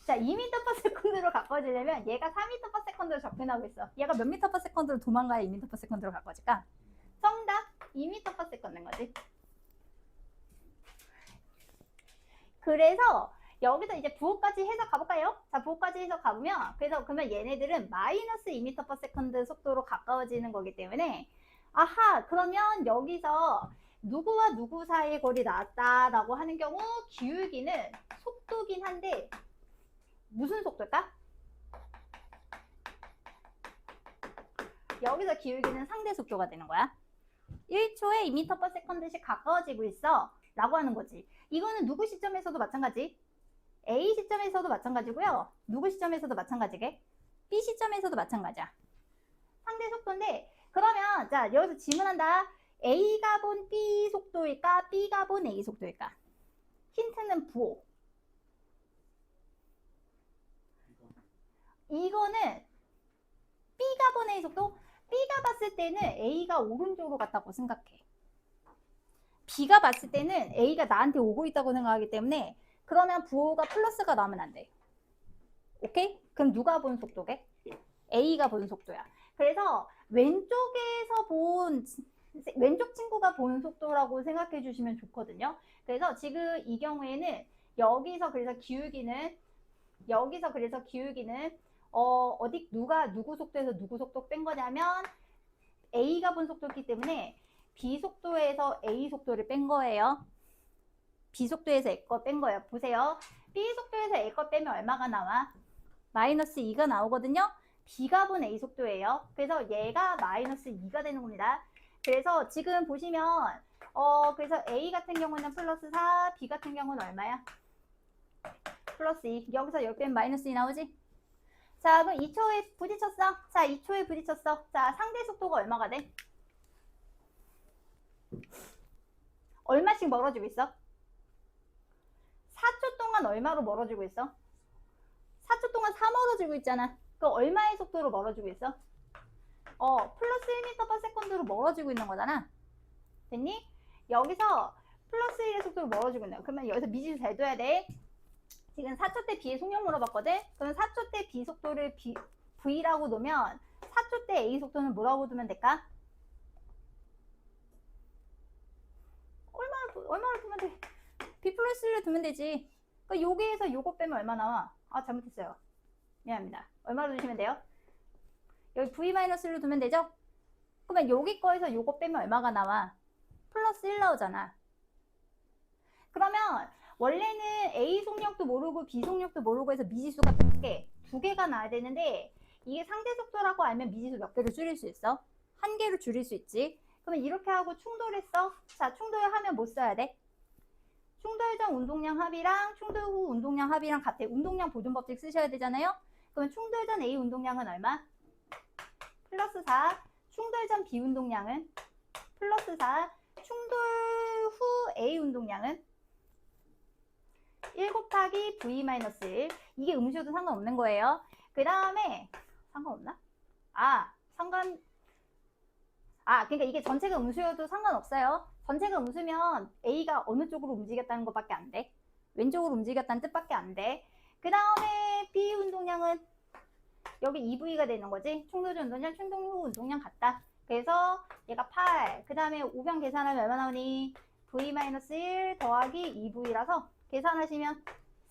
Speaker 1: 자, 2m per second로 가까워지려면 얘가 4m per second로 접근하고 있어. 얘가 몇 m per second로 도망가야 2m per second로 가까워질까? 정답 2m per second인 거지. 그래서 여기서 이제 부호까지 해서 가볼까요? 자, 부호까지 해서 가보면 그러면 얘네들은 마이너스 2m per second 속도로 가까워지는 거기 때문에 아하, 그러면 여기서 누구와 누구 사이의 거리 나왔다라고 하는 경우 기울기는 속도긴 한데 무슨 속도일까? 여기서 기울기는 상대 속도가 되는 거야. 1초에 2m per second씩 가까워지고 있어 라고 하는 거지. 이거는 누구 시점에서도 마찬가지. A 시점에서도 마찬가지고요. 누구 시점에서도 마찬가지게. B 시점에서도 마찬가지야. 상대 속도인데 그러면 자, 여기서 질문한다. A가 본 B 속도일까? B가 본 A 속도일까? 힌트는 부호. 이거는 B가 본 A 속도, B가 봤을 때는 A가 오른쪽으로 갔다고 생각해. B가 봤을 때는 A가 나한테 오고 있다고 생각하기 때문에 그러면 부호가 플러스가 나오면 안 돼. 오케이? 그럼 누가 본 속도게? A가 본 속도야. 그래서 왼쪽에서 본 왼쪽 친구가 본 속도라고 생각해 주시면 좋거든요. 그래서 지금 이 경우에는 여기서 그래서 기울기는 어디 누구 속도에서 누구 속도 뺀 거냐면 A가 본 속도였기 때문에 B 속도에서 A 속도를 뺀 거예요. B 속도에서 A 거 뺀 거예요. 보세요. B 속도에서 A 거 빼면 얼마가 나와? 마이너스 2가 나오거든요. B가 본 A 속도예요. 그래서 얘가 마이너스 2가 되는 겁니다. 그래서 지금 보시면 그래서 A 같은 경우는 플러스 4, B 같은 경우는 얼마야? 플러스 2. 여기서 여기 빼면 마이너스 2 나오지? 자, 그럼 2초에 부딪혔어. 자, 2초에 부딪혔어. 자, 상대 속도가 얼마가 돼? 얼마씩 멀어지고 있어? 4초 동안 얼마로 멀어지고 있어? 4초 동안 4 멀어지고 있잖아. 그 얼마의 속도로 멀어지고 있어? 플러스 1m/s로 멀어지고 있는 거잖아. 됐니? 여기서 플러스 1의 속도로 멀어지고 있는 거야. 그러면 여기서 미지수 잘 둬야 돼. 지금 4초 때 B의 속력 물어봤거든? 그럼 4초 때 B 속도를 V라고 놓으면 4초 때 A 속도는 뭐라고 두면 될까? 얼마를 두면 돼? B 플러스 1을 두면 되지. 그러니까 여기에서 요거 빼면 얼마 나와? 아, 잘못했어요. 미안합니다. 얼마로 두시면 돼요? 여기 V-1로 두면 되죠? 그러면 여기 거에서 요거 빼면 얼마가 나와? 플러스 1 나오잖아. 그러면 원래는 A 속력도 모르고 B 속력도 모르고 해서 미지수가 두 개가 나와야 되는데 이게 상대 속도라고 알면 미지수 몇 개를 줄일 수 있어? 한 개로 줄일 수 있지. 그러면 이렇게 하고 충돌했어. 자, 충돌하면 뭐 써야 돼? 충돌 전 운동량 합이랑 충돌 후 운동량 합이랑 같아. 운동량 보존 법칙 쓰셔야 되잖아요. 그러면 충돌 전 A 운동량은 얼마? 플러스 4. 충돌 전 B 운동량은 플러스 4. 충돌 후 A 운동량은 1 곱하기 V-1. 이게 음수여도 상관없는 거예요. 그 다음에 상관없나? 그러니까 이게 전체가 음수여도 상관없어요. 전체가 음수면 A가 어느 쪽으로 움직였다는 것밖에 안 돼. 왼쪽으로 움직였다는 뜻밖에 안 돼. 그 다음에 B 운동량은 여기 2V가 되는 거지. 충돌 전 운동량, 충돌 후 운동량 같다. 그래서 얘가 8. 그 다음에 우변 계산하면 얼마 나오니? V-1 더하기 2V라서 계산하시면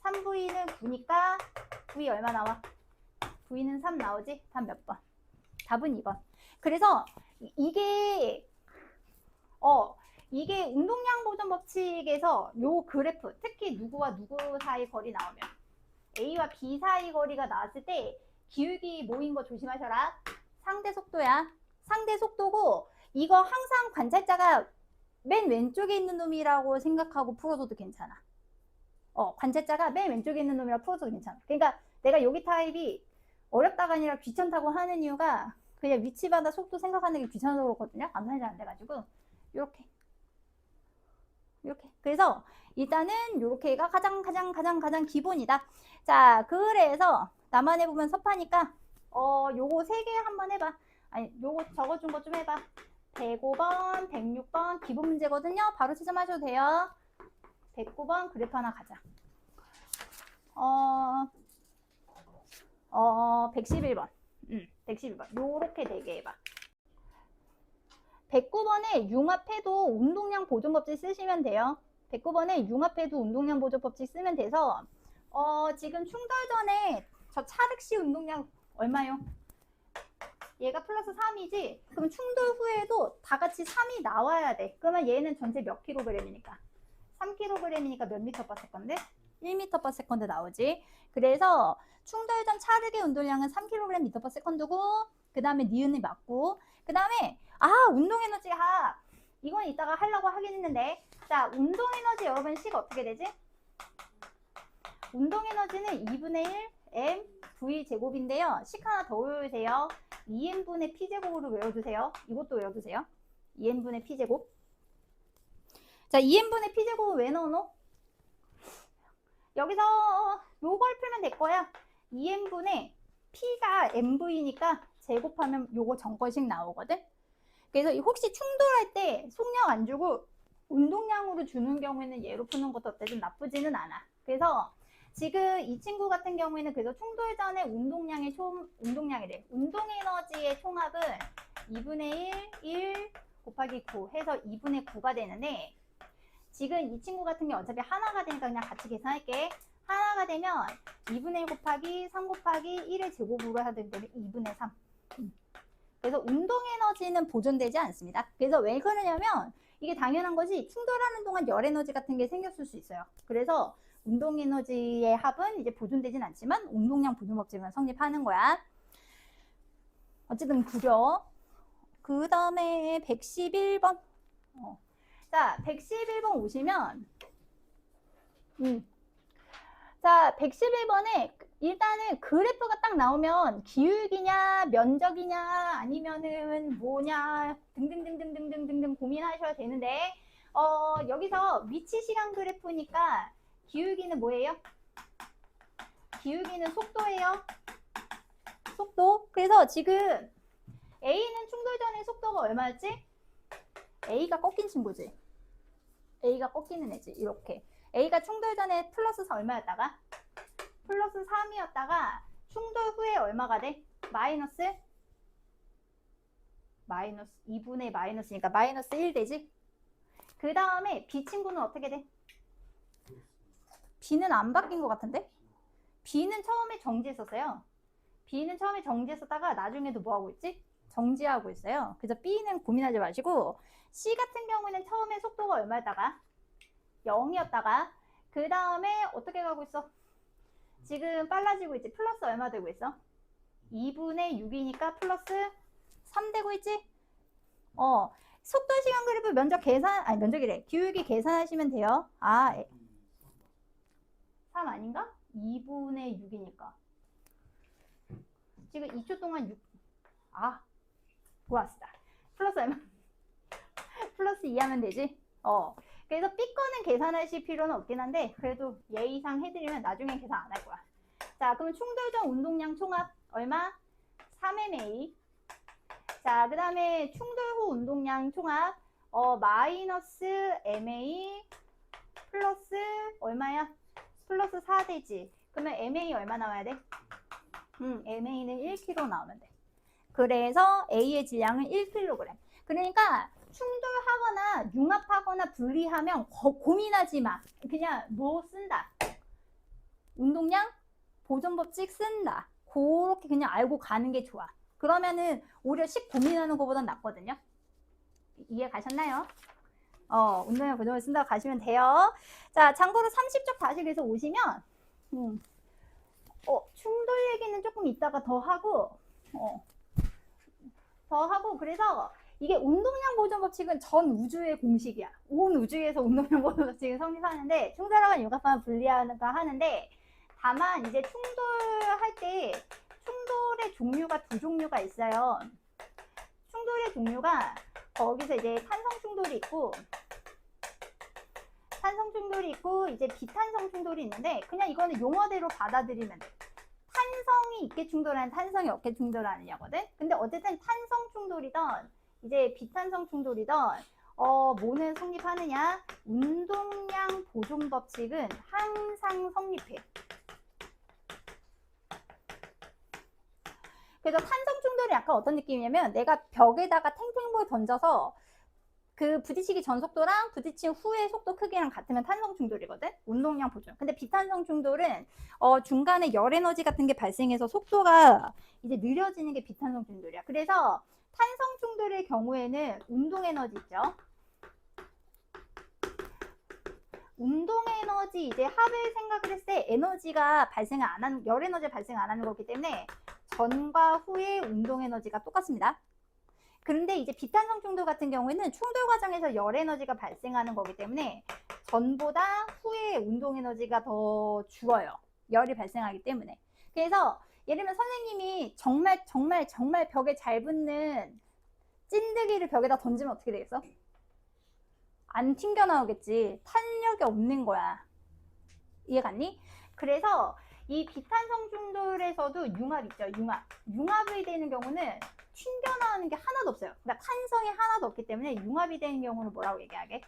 Speaker 1: 3V는 9니까 V 얼마 나와? V는 3 나오지? 답 몇 번? 답은 2번. 그래서 이게 운동량 보존 법칙에서 요 그래프, 특히 누구와 누구 사이 거리 나오면 A와 B 사이 거리가 나왔을 때 기울기 모인 거 조심하셔라. 상대 속도야. 상대 속도고 이거 항상 관찰자가 맨 왼쪽에 있는 놈이라고 생각하고 풀어줘도 괜찮아. 관찰자가 맨 왼쪽에 있는 놈이라고 풀어줘도 괜찮아. 그러니까 내가 여기 타입이 어렵다가 아니라 귀찮다고 하는 이유가 그냥 위치마다 속도 생각하는 게 귀찮아서 그렇거든요. 암산이 잘 안 돼가지고 이렇게 그래서 일단은 이렇게가 가장 기본이다. 자, 그래서 나만 해보면 섭하니까 요거 3개 한번 해봐. 아니, 요거 적어준 거 좀 해봐. 105번, 106번 기본 문제거든요. 바로 채점하셔도 돼요. 109번 그래프 하나 가자. 111번. 111번. 요렇게 되게 해봐. 109번에 융합해도 운동량 보존 법칙 쓰시면 돼요. 109번에 융합해도 운동량 보존 법칙 쓰면 돼서 지금 충돌 전에 저 차륵시 운동량 얼마요? 얘가 플러스 3이지? 그럼 충돌 후에도 다 같이 3이 나와야 돼. 그러면 얘는 전체 몇 킬로그램이니까? 3kg이니까 몇 미터/세컨드? 1m/세컨드 나오지. 그래서 충돌 전 차륵의 운동량은 3kg 미터/세컨드고 그 다음에 니은이 맞고 그 다음에 운동 에너지가 이건 이따가 하려고 하긴 했는데 자, 운동 에너지 여러분 식 어떻게 되지? 운동 에너지는 2분의 1 m v 제곱인데요. 식 하나 더 외우세요. 2n분의 p 제곱으로 외워두세요. 이것도 외워두세요. 2n분의 p 제곱. 자, 2n분의 p 제곱은 왜 넣어놓어? 여기서 요걸 풀면 될 거야. 2n분의 P가 MV니까 제곱하면 요거 정거식 나오거든. 그래서 혹시 충돌할 때 속력 안 주고 운동량으로 주는 경우에는 얘로 푸는 것도 어때? 좀 나쁘지는 않아. 그래서 지금 이 친구 같은 경우에는 그래서 충돌 전에 운동량이래. 운동 에너지의 총합은 2분의 1 곱하기 9 해서 2분의 9가 되는데, 지금 이 친구 같은 게 어차피 하나가 되니까 그냥 같이 계산할게. 하나가 되면 2분의 1 곱하기 3 곱하기 1의 제곱으로 해야 되기 때문에 2분의 3. 그래서 운동 에너지는 보존되지 않습니다. 그래서 왜 그러냐면 이게 당연한 것이 충돌하는 동안 열 에너지 같은 게 생겼을 수 있어요. 그래서 운동 에너지의 합은 이제 보존되진 않지만 운동량 보존 법칙은 성립하는 거야. 어쨌든 구려. 그 다음에 111번. 자, 111번 오시면 자, 111번에 일단은 그래프가 딱 나오면 기울기냐 면적이냐 아니면은 뭐냐 등등등등등등등 고민하셔야 되는데, 여기서 위치 시간 그래프니까 기울기는 뭐예요? 기울기는 속도예요. 속도. 그래서 지금 A는 충돌 전에 속도가 얼마였지? A가 꺾인 친구지. A가 꺾이는 애지. 이렇게. A가 충돌 전에 플러스 4 얼마였다가? 플러스 3이었다가 충돌 후에 얼마가 돼? 마이너스 2분의 마이너스니까 마이너스 1 되지? 그 다음에 B 친구는 어떻게 돼? B는 안 바뀐 것 같은데? B는 처음에 정지했었어요. B는 처음에 정지했었다가 나중에도 뭐하고 있지? 정지하고 있어요. 그래서 B는 고민하지 마시고, C 같은 경우는 처음에 속도가 얼마였다가? 0이었다가 그 다음에 어떻게 가고 있어? 지금 빨라지고 있지? 플러스 얼마 되고 있어? 2분의 6이니까 플러스 3 되고 있지? 속도 시간 그래프 면적 계산, 아니 면적이래. 기울기 계산하시면 돼요. 3 아닌가? 2분의 6이니까. 지금 2초 동안 6. 좋았다. 플러스 얼마? 플러스 2 하면 되지? 그래서 B 거는 계산하실 필요는 없긴 한데, 그래도 예의상 해드리면 나중에 계산 안 할 거야. 자, 그럼 충돌 전 운동량 총합 얼마? 3MA. 자, 그 다음에 충돌 후 운동량 총합 마이너스 MA 플러스 얼마야? 플러스 4 되지. 그러면 MA 얼마 나와야 돼? MA는 1kg 나오면 돼. 그래서 A의 질량은 1kg. 그러니까 충돌하거나 융합하거나 분리하면 고민하지 마. 그냥 뭐 쓴다? 운동량 보존 법칙 쓴다. 그렇게 그냥 알고 가는 게 좋아. 그러면은 오히려 식 고민하는 것보단 낫거든요. 이해 가셨나요? 운동량 보존을 쓴다고 가시면 돼요. 자, 참고로 30쪽 다시에서 오시면 충돌 얘기는 조금 이따가 더 하고 그래서 이게 운동량 보존 법칙은 전 우주의 공식이야. 온 우주에서 운동량 보존 법칙을 성립하는데, 충돌하거나 융합하거나 분리하는가 하는데, 다만 이제 충돌할 때 충돌의 종류가 두 종류가 있어요. 충돌의 종류가 거기서 이제 탄성 충돌이 있고 이제 비탄성 충돌이 있는데, 그냥 이거는 용어대로 받아들이면 돼. 탄성이 있게 충돌하는, 탄성이 없게 충돌하느냐거든. 근데 어쨌든 탄성 충돌이든 이제 비탄성 충돌이든 뭐는 성립하느냐? 운동량 보존 법칙은 항상 성립해. 그래서 탄성 충돌이 약간 어떤 느낌이냐면, 내가 벽에다가 탱탱볼 던져서 그 부딪히기 전 속도랑 부딪힌 후의 속도 크기랑 같으면 탄성 충돌이거든. 운동량 보존. 근데 비탄성 충돌은 중간에 열 에너지 같은 게 발생해서 속도가 이제 느려지는 게 비탄성 충돌이야. 그래서 탄성 충돌의 경우에는 운동 에너지 있죠. 운동 에너지 이제 합을 생각을 했을 때 에너지가 발생을 안 하는, 열 에너지가 발생 안 하는 거기 때문에 전과 후의 운동 에너지가 똑같습니다. 그런데 이제 비탄성 충돌 같은 경우에는 충돌 과정에서 열 에너지가 발생하는 거기 때문에 전보다 후의 운동 에너지가 더 줄어요. 열이 발생하기 때문에. 그래서 예를 들면 선생님이 정말 벽에 잘 붙는 찐득이를 벽에다 던지면 어떻게 되겠어? 안 튕겨 나오겠지. 탄력이 없는 거야. 이해 갔니? 그래서 이 비탄성 충돌에서도 융합 있죠. 융합이 되는 경우는 튕겨나오는 게 하나도 없어요. 그러니까 탄성이 하나도 없기 때문에 융합이 되는 경우는 뭐라고 얘기하게?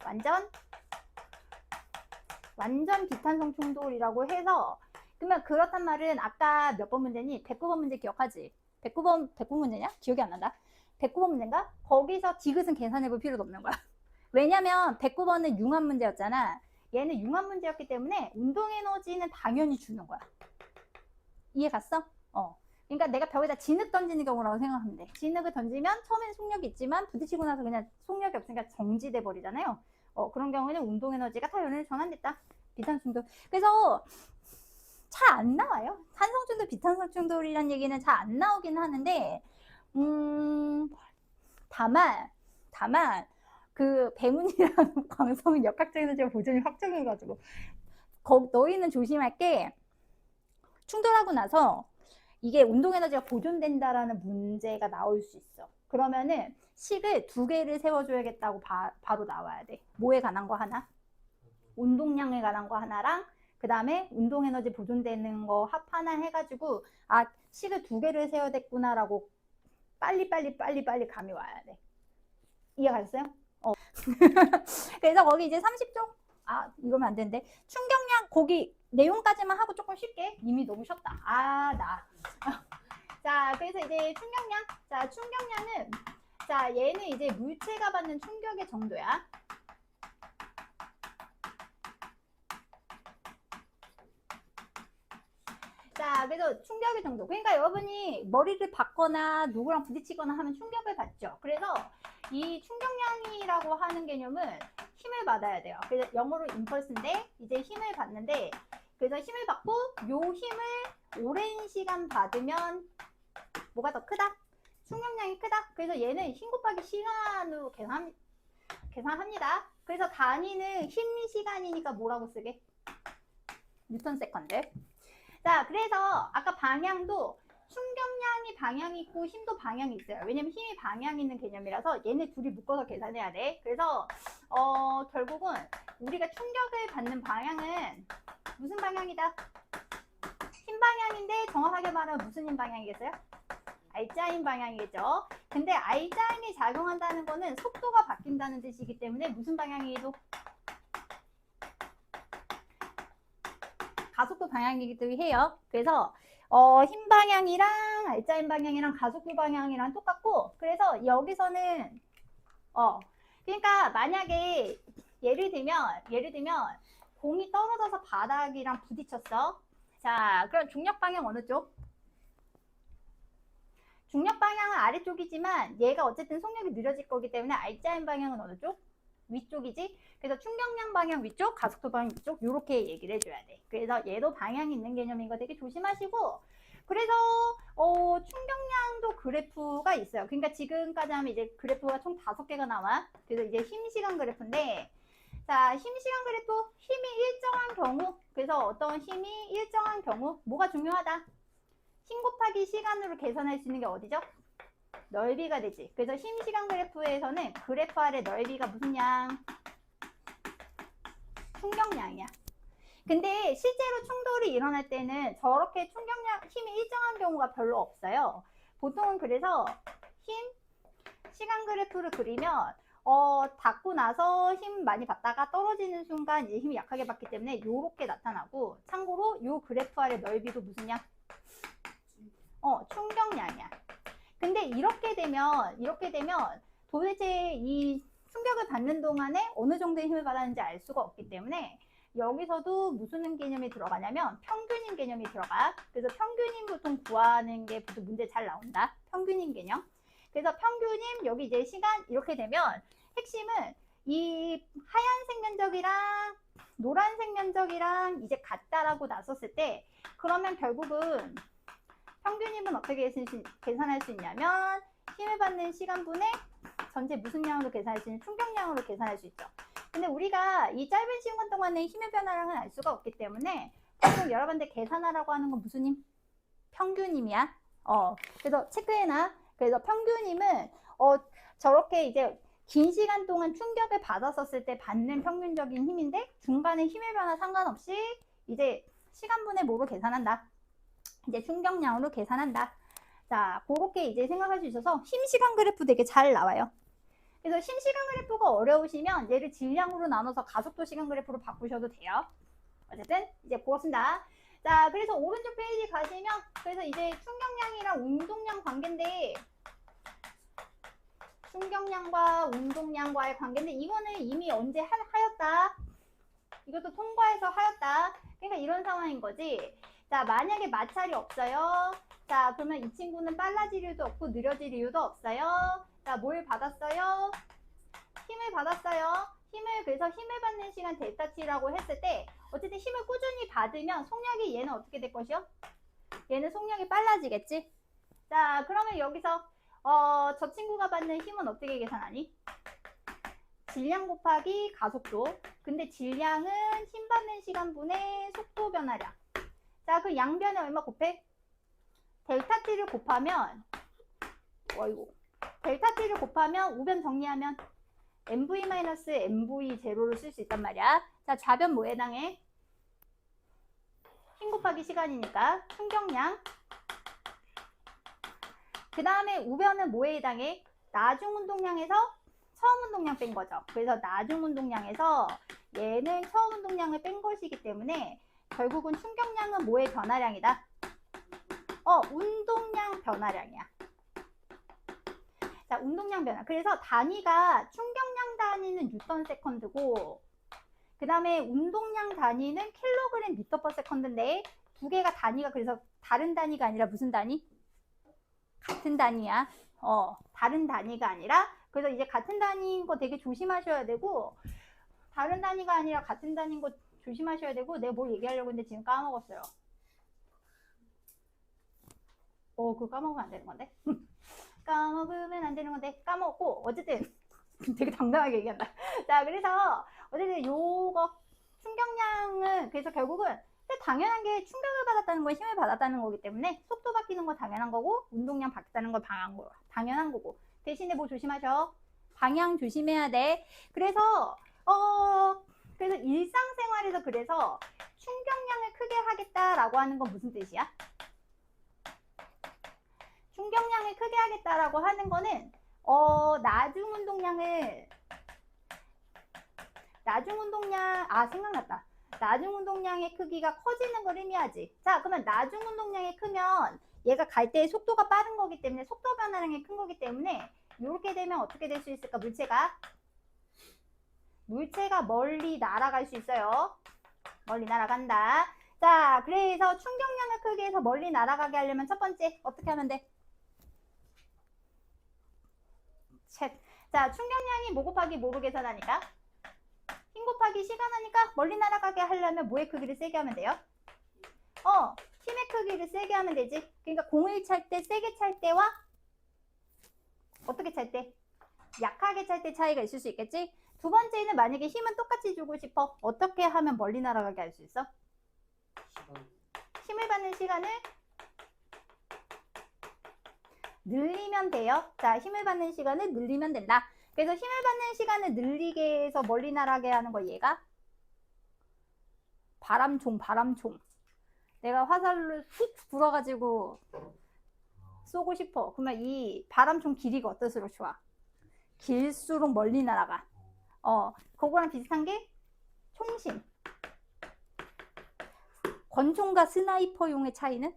Speaker 1: 완전 비탄성 충돌이라고 해서, 그러면 그렇단 말은 아까 몇 번 문제니? 109번 문제 기억하지? 109번 문제냐? 기억이 안 난다. 109번 문제인가? 거기서 디귿은 계산해 볼 필요도 없는 거야. 왜냐면 109번은 융합 문제였잖아. 얘는 융합 문제였기 때문에 운동 에너지는 당연히 주는 거야. 이해 갔어? 그러니까 내가 벽에다 진흙 던지는 경우라고 생각하면 돼. 진흙을 던지면 처음엔 속력이 있지만 부딪히고 나서 그냥 속력이 없으니까 정지돼 버리잖아요. 그런 경우에는 운동 에너지가 타연으로 전환됐다. 비탄성 충돌. 그래서 잘 안 나와요. 탄성 충돌, 비탄성 충돌이라는 얘기는 잘 안 나오긴 하는데, 다만 그 배문이랑 광성은 역학적인 에너지가 보존이 확정해가지고 너희는 조심할 게, 충돌하고 나서 이게 운동 에너지가 보존된다라는 문제가 나올 수 있어. 그러면은 식을 2개를 세워줘야겠다고 바로 나와야 돼. 뭐에 관한 거 하나? 운동량에 관한 거 하나랑 그 다음에 운동 에너지 보존되는 거 합 하나 해가지고, 아, 식을 2개를 세워야 됐구나라고 빨리 감이 와야 돼. 이해가셨어요? 그래서 거기 이제 30쪽, 이러면 안 되는데, 충격량 거기 내용까지만 하고 조금 쉽게. 이미 너무 쉬웠다. 자, 그래서 이제 충격량. 자, 충격량은, 자, 얘는 이제 물체가 받는 충격의 정도야. 자, 그래서 충격의 정도. 그러니까 여러분이 머리를 박거나 누구랑 부딪히거나 하면 충격을 받죠. 그래서 이 충격량이라고 하는 개념은 힘을 받아야 돼요. 그래서 영어로 임펄스인데 이제 힘을 받는데, 그래서 힘을 받고 요 힘을 오랜 시간 받으면 뭐가 더 크다? 충격량이 크다. 그래서 얘는 힘 곱하기 시간으로 계산합니다. 그래서 단위는 힘 시간이니까 뭐라고 쓰게? 뉴턴 세컨드. 자, 그래서 아까 방향도 충격량이 방향이 있고 힘도 방향이 있어요. 왜냐면 힘이 방향이 있는 개념이라서 얘네 둘이 묶어서 계산해야 돼. 그래서 결국은 우리가 충격을 받는 방향은 무슨 방향이다? 힘 방향인데 정확하게 말하면 무슨 힘 방향이겠어요? R자인 방향이겠죠. 근데 R자인이 작용한다는 거는 속도가 바뀐다는 뜻이기 때문에 무슨 방향이도 가속도 방향이기도 해요. 그래서 힘 방향이랑 R자인 방향이랑 가속도 방향이랑 똑같고, 그래서 여기서는 그러니까 만약에 예를 들면 공이 떨어져서 바닥이랑 부딪혔어. 자, 그럼 중력 방향 어느 쪽? 중력 방향은 아래쪽이지만 얘가 어쨌든 속력이 느려질 거기 때문에 R자인 방향은 어느 쪽? 위쪽이지? 그래서 충격량 방향 위쪽, 가속도 방향 위쪽, 이렇게 얘기를 해줘야 돼. 그래서 얘도 방향이 있는 개념인 거 되게 조심하시고, 그래서 충격량도 그래프가 있어요. 그러니까 지금까지 하면 이제 그래프가 총 5개가 나와. 그래서 이제 힘시간 그래프인데, 자, 힘시간 그래프, 힘이 일정한 경우, 그래서 어떤 힘이 일정한 경우, 뭐가 중요하다? 힘 곱하기 시간으로 계산할 수 있는 게 어디죠? 넓이가 되지. 그래서 힘시간 그래프에서는 그래프 아래 넓이가 무슨 양? 충격량이야. 근데 실제로 충돌이 일어날 때는 저렇게 충격량, 힘이 일정한 경우가 별로 없어요. 보통은 그래서 힘, 시간 그래프를 그리면 닿고 나서 힘 많이 받다가 떨어지는 순간 이제 힘이 약하게 받기 때문에 이렇게 나타나고, 참고로 이 그래프 아래 넓이도 무슨 양? 충격량이야. 근데 이렇게 되면 도대체 이 충격을 받는 동안에 어느 정도의 힘을 받았는지 알 수가 없기 때문에 여기서도 무슨 개념이 들어가냐면 평균인 개념이 들어가. 그래서 평균인 보통 구하는 게 보통 문제 잘 나온다. 평균인 개념. 그래서 평균인 여기 이제 시간 이렇게 되면 핵심은 이 하얀색 면적이랑 노란색 면적이랑 이제 같다라고 나섰을 때, 그러면 결국은 평균임은 어떻게 계산할 수 있냐면 힘을 받는 시간분의 전체 무슨 양으로 계산할 수 있는 충격량으로 계산할 수 있죠. 근데 우리가 이 짧은 시간 동안에 힘의 변화량은 알 수가 없기 때문에 보통 여러분들 계산하라고 하는 건 무슨 힘? 평균임이야. 그래서 체크해놔. 그래서 평균임은 저렇게 이제 긴 시간 동안 충격을 받았었을 때 받는 평균적인 힘인데, 중간에 힘의 변화 상관없이 이제 시간분의 뭐로 계산한다. 이제 충격량으로 계산한다. 자, 그렇게 이제 생각할 수 있어서 심시간 그래프 되게 잘 나와요. 그래서 심시간 그래프가 어려우시면 얘를 질량으로 나눠서 가속도 시간 그래프로 바꾸셔도 돼요. 어쨌든 이제 그렇습니다. 자, 그래서 오른쪽 페이지 가시면 그래서 이제 충격량이랑 운동량 관계인데 충격량과 운동량과의 관계인데 이거는 이미 언제 하였다. 이것도 통과해서 하였다. 그러니까 이런 상황인 거지. 자, 만약에 마찰이 없어요. 자, 그러면 이 친구는 빨라질 이유도 없고 느려질 이유도 없어요. 자, 뭘 받았어요? 힘을 받았어요. 그래서 힘을 받는 시간 델타 t라고 했을 때 어쨌든 힘을 꾸준히 받으면 속력이 얘는 어떻게 될 것이요? 얘는 속력이 빨라지겠지? 자, 그러면 여기서 저 친구가 받는 힘은 어떻게 계산하니? 질량 곱하기 가속도. 근데 질량은 힘 받는 시간분의 속도 변화량. 자, 그 양변에 얼마 곱해? 델타 t를 곱하면 델타 t를 곱하면 우변 정리하면 mv-mv0를 쓸 수 있단 말이야. 자, 좌변 뭐에 해당해? 힘 곱하기 시간이니까 충격량. 그 다음에 우변은 뭐에 해당해? 나중 운동량에서 처음 운동량 뺀 거죠. 그래서 나중 운동량에서 얘는 처음 운동량을 뺀 것이기 때문에 결국은 충격량은 뭐의 변화량이다? 운동량 변화량이야. 자, 운동량 변화. 그래서 단위가 충격량 단위는 뉴턴 세컨드고 그 다음에 운동량 단위는 킬로그램 미터 퍼 세컨드인데 두 개가 단위가 그래서 다른 단위가 아니라 무슨 단위? 같은 단위야. 다른 단위가 아니라 그래서 이제 같은 단위인 거 되게 조심하셔야 되고 다른 단위가 아니라 같은 단위인 거 조심하셔야 되고 내가 뭘 얘기하려고 했는데 지금 까먹었어요. 그거 까먹으면 안 되는 건데. 까먹으면 안 되는 건데 까먹고 어쨌든 되게 당당하게 얘기한다. 자, 그래서 어쨌든 요거 충격량은 그래서 결국은 당연한 게 충격을 받았다는 건 힘을 받았다는 거기 때문에 속도 바뀌는 건 당연한 거고 운동량 바뀌다는 건 당연한 거고 대신에 뭐 조심하셔? 방향 조심해야 돼. 그래서 그래서 일상생활에서 그래서 충격량을 크게 하겠다라고 하는 건 무슨 뜻이야? 충격량을 크게 하겠다라고 하는 거는 나중 운동량 생각났다. 나중 운동량의 크기가 커지는 걸 의미하지. 자, 그러면 나중 운동량이 크면 얘가 갈 때 속도가 빠른 거기 때문에 속도 변화량이 큰 거기 때문에 이렇게 되면 어떻게 될 수 있을까? 물체가 멀리 날아갈 수 있어요. 멀리 날아간다. 자, 그래서 충격량을 크게 해서 멀리 날아가게 하려면 첫 번째 어떻게 하면 돼? 자, 충격량이 뭐 곱하기 뭐로 계산하니까? 힘 곱하기 시간 하니까 멀리 날아가게 하려면 뭐의 크기를 세게 하면 돼요? 힘의 크기를 세게 하면 되지. 그러니까 공을 찰 때 세게 찰 때와 어떻게 찰 때? 약하게 찰 때 차이가 있을 수 있겠지? 두 번째는 만약에 힘은 똑같이 주고 싶어. 어떻게 하면 멀리 날아가게 할 수 있어? 힘을 받는 시간을 늘리면 돼요. 자, 힘을 받는 시간을 늘리면 된다. 그래서 힘을 받는 시간을 늘리게 해서 멀리 날아가게 하는 거 얘가 바람총. 내가 화살로 훅 불어가지고 쏘고 싶어. 그러면 이 바람총 길이가 어떨수록 좋아? 길수록 멀리 날아가. 그거랑 비슷한 게 총신. 권총과 스나이퍼용의 차이는?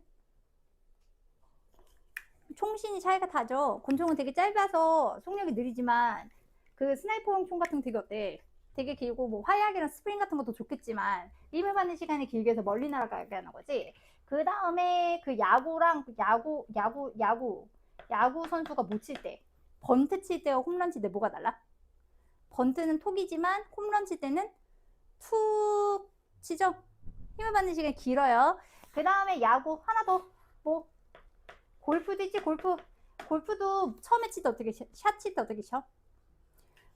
Speaker 1: 총신이 차이가 다죠. 권총은 되게 짧아서 속력이 느리지만 그 스나이퍼용 총 같은 거 되게 어때? 되게 길고 뭐 화약이랑 스프링 같은 것도 좋겠지만 힘을 받는 시간이 길게 해서 멀리 날아가게 하는 거지. 그 다음에 그 야구랑 야구 선수가 못 칠 때 번트 칠 때와 홈런 칠 때 뭐가 달라? 번트는 톡이지만 홈런 칠 때는 툭 치죠. 힘을 받는 시간이 길어요. 그 다음에 야구 하나 더 뭐 골프도 있지. 골프도 처음에 칠 때 어떻게 샷 칠 때 어떻게 쳐?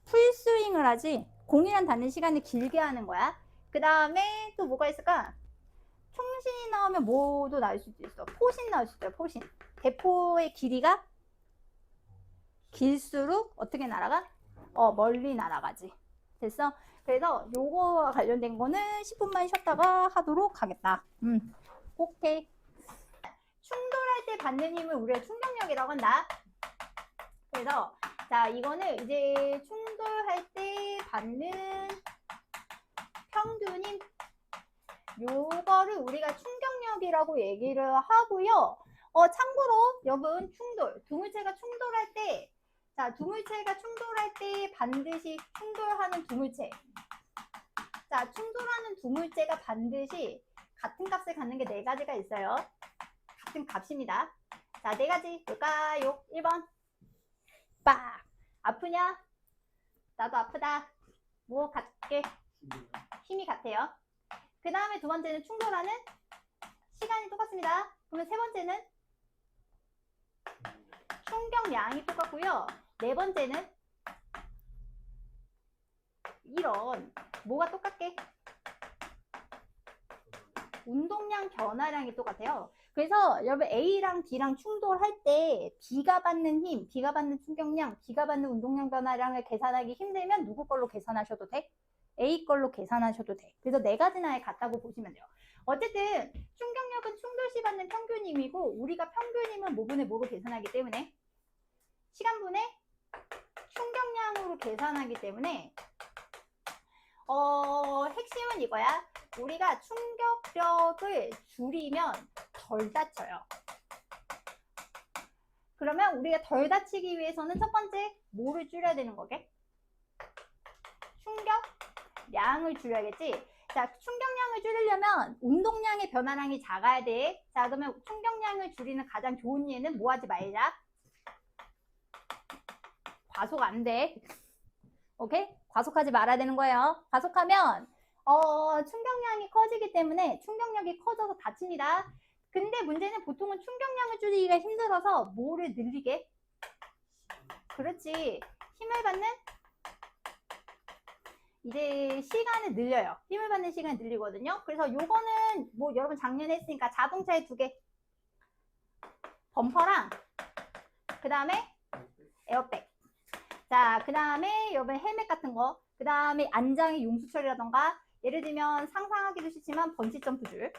Speaker 1: 풀스윙을 하지. 공이란 닿는 시간을 길게 하는 거야. 그 다음에 또 뭐가 있을까? 총신이 나오면 뭐도 나올 수도 있어. 포신 나올 수도 있어. 포신. 대포의 길이가 길수록 어떻게 날아가? 멀리 날아가지. 됐어? 그래서 요거와 관련된 거는 10분만 쉬었다가 하도록 하겠다. 오케이. 충돌할 때 받는 힘을 우리가 충격력이라고 한다. 그래서 자, 이거는 이제 충돌할 때 받는 평균 힘, 요거를 우리가 충격력이라고 얘기를 하고요. 참고로 여러분, 두물체가 충돌할 때, 자, 두물체가 충돌할 때 반드시 충돌하는 두물체. 자, 충돌하는 두물체가 반드시 같은 값을 갖는 게 네 가지가 있어요. 같은 값입니다. 자, 네 가지 뭘까요? 1번. 빡! 아프냐? 나도 아프다. 뭐 같게? 힘이 같아요. 그 다음에 두 번째는 충돌하는 시간이 똑같습니다. 그러면 세 번째는 충격량이 똑같고요. 네 번째는 이런 뭐가 똑같게? 운동량 변화량이 똑같아요. 그래서 여러분 A랑 B랑 충돌할 때 B가 받는 힘, B가 받는 충격량, B가 받는 운동량 변화량을 계산하기 힘들면 누구 걸로 계산하셔도 돼? A 걸로 계산하셔도 돼. 그래서 네 가지나 같다고 보시면 돼요. 어쨌든 충격력은 충돌 시 받는 평균 힘이고 우리가 평균 힘은 모분의 뭐로 계산하기 때문에 시간분의 충격량으로 계산하기 때문에 핵심은 이거야. 우리가 충격력을 줄이면 덜 다쳐요. 그러면 우리가 덜 다치기 위해서는 첫 번째 뭐를 줄여야 되는 거게? 충격량을 줄여야겠지. 자, 충격량을 줄이려면 운동량의 변화량이 작아야 돼. 자, 그러면 충격량을 줄이는 가장 좋은 예는 뭐 하지 말자. 과속 안 돼. 오케이? 과속하지 말아야 되는 거예요. 과속하면 충격량이 커지기 때문에 충격력이 커져서 다칩니다. 근데 문제는 보통은 충격량을 줄이기가 힘들어서 뭐를 늘리게? 그렇지. 힘을 받는 이제 시간을 늘려요. 힘을 받는 시간을 늘리거든요. 그래서 요거는 뭐 여러분 작년에 했으니까 자동차에 두 개. 범퍼랑 그 다음에 에어백. 자, 그 다음에 여러분 헬멧 같은 거. 그 다음에 안장의 용수 처리라던가 예를 들면 상상하기도 쉽지만 번지점프줄.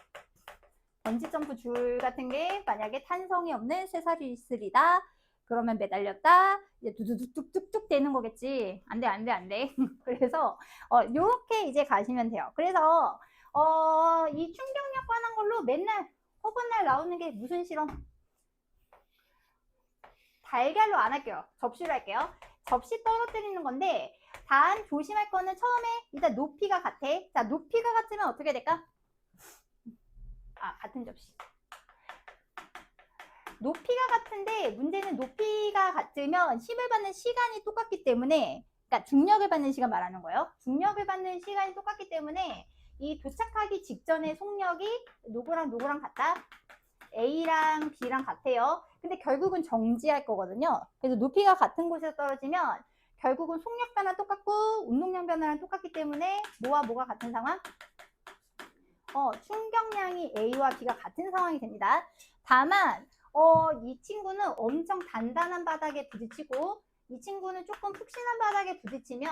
Speaker 1: 번지점프줄 같은 게 만약에 탄성이 없는 쇠사슬 이슬이다. 그러면 매달렸다. 이제 두두둑둑둑 되는 거겠지. 안 돼, 안 돼, 안 돼. 그래서 요렇게 이제 가시면 돼요. 그래서 이 충격력 관한 걸로 맨날 허브날 나오는 게 무슨 실험? 달걀로 안 할게요. 접시로 할게요. 접시 떨어뜨리는 건데 단 조심할 거는 처음에 일단 높이가 같아. 자, 높이가 같으면 어떻게 될까? 같은 접시. 높이가 같은데 문제는 높이가 같으면 힘을 받는 시간이 똑같기 때문에 그러니까 중력을 받는 시간 말하는 거예요. 중력을 받는 시간이 똑같기 때문에 이 도착하기 직전의 속력이 누구랑 누구랑 같다? A랑 B랑 같아요. 근데 결국은 정지할 거거든요. 그래서 높이가 같은 곳에서 떨어지면 결국은 속력 변화 똑같고 운동량 변화랑 똑같기 때문에 뭐와 뭐가 같은 상황? 충격량이 A와 B가 같은 상황이 됩니다. 다만 이 친구는 엄청 단단한 바닥에 부딪히고 이 친구는 조금 푹신한 바닥에 부딪히면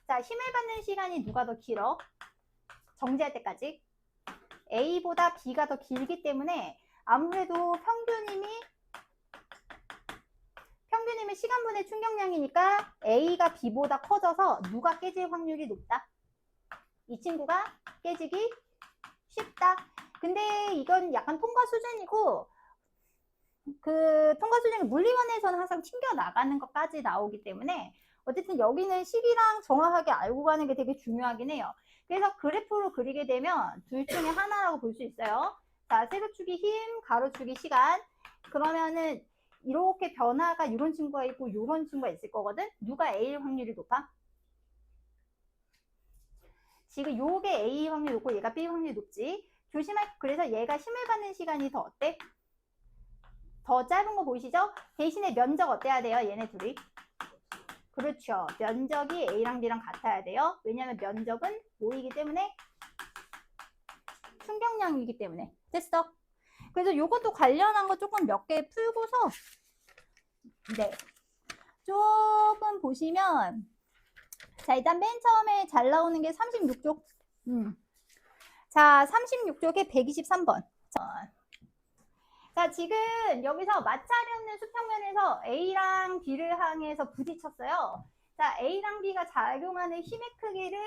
Speaker 1: 자, 힘을 받는 시간이 누가 더 길어? 정지할 때까지 A보다 B가 더 길기 때문에 아무래도 평균 힘이 시간분의 충격량이니까 A가 B보다 커져서 누가 깨질 확률이 높다? 이 친구가 깨지기 쉽다. 근데 이건 약간 통과 수준이고 그 통과 수준이 물리원에서는 항상 튕겨 나가는 것까지 나오기 때문에 어쨌든 여기는 식이랑 정확하게 알고 가는 게 되게 중요하긴 해요. 그래서 그래프로 그리게 되면 둘 중에 하나라고 볼 수 있어요. 자, 세로축이 힘, 가로축이 시간. 그러면은 이렇게 변화가 이런 친구가 있고 이런 친구가 있을 거거든. 누가 A일 확률이 높아? 지금 요게 A 확률이 높고 얘가 B 확률이 높지. 그래서 얘가 힘을 받는 시간이 더 어때? 더 짧은 거 보이시죠? 대신에 면적 어때야 돼요? 얘네 둘이. 그렇죠. 면적이 A랑 B랑 같아야 돼요. 왜냐하면 면적은 뭐이기 때문에? 충격량이기 때문에. 됐어? 그래서 요것도 관련한 거 조금 몇 개 풀고서 네. 조금 보시면 자, 일단 맨 처음에 잘 나오는 게 36쪽. 자, 36쪽에 123번. 자, 지금 여기서 마찰이 없는 수평면에서 A랑 B를 향해서 부딪혔어요. 자, A랑 B가 작용하는 힘의 크기를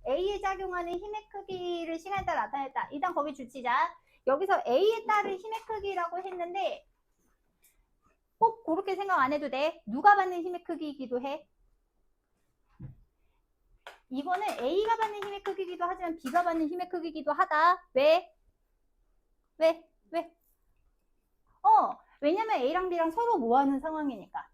Speaker 1: A에 작용하는 힘의 크기를 시간에 따라 나타냈다. 일단 거기 줄치자. 여기서 A에 따른 힘의 크기라고 했는데 꼭 그렇게 생각 안 해도 돼. 누가 받는 힘의 크기이기도 해. 이거는 A가 받는 힘의 크기이기도 하지만 B가 받는 힘의 크기이기도 하다. 왜? 왜냐면 A랑 B랑 서로 뭐 하는 상황이니까.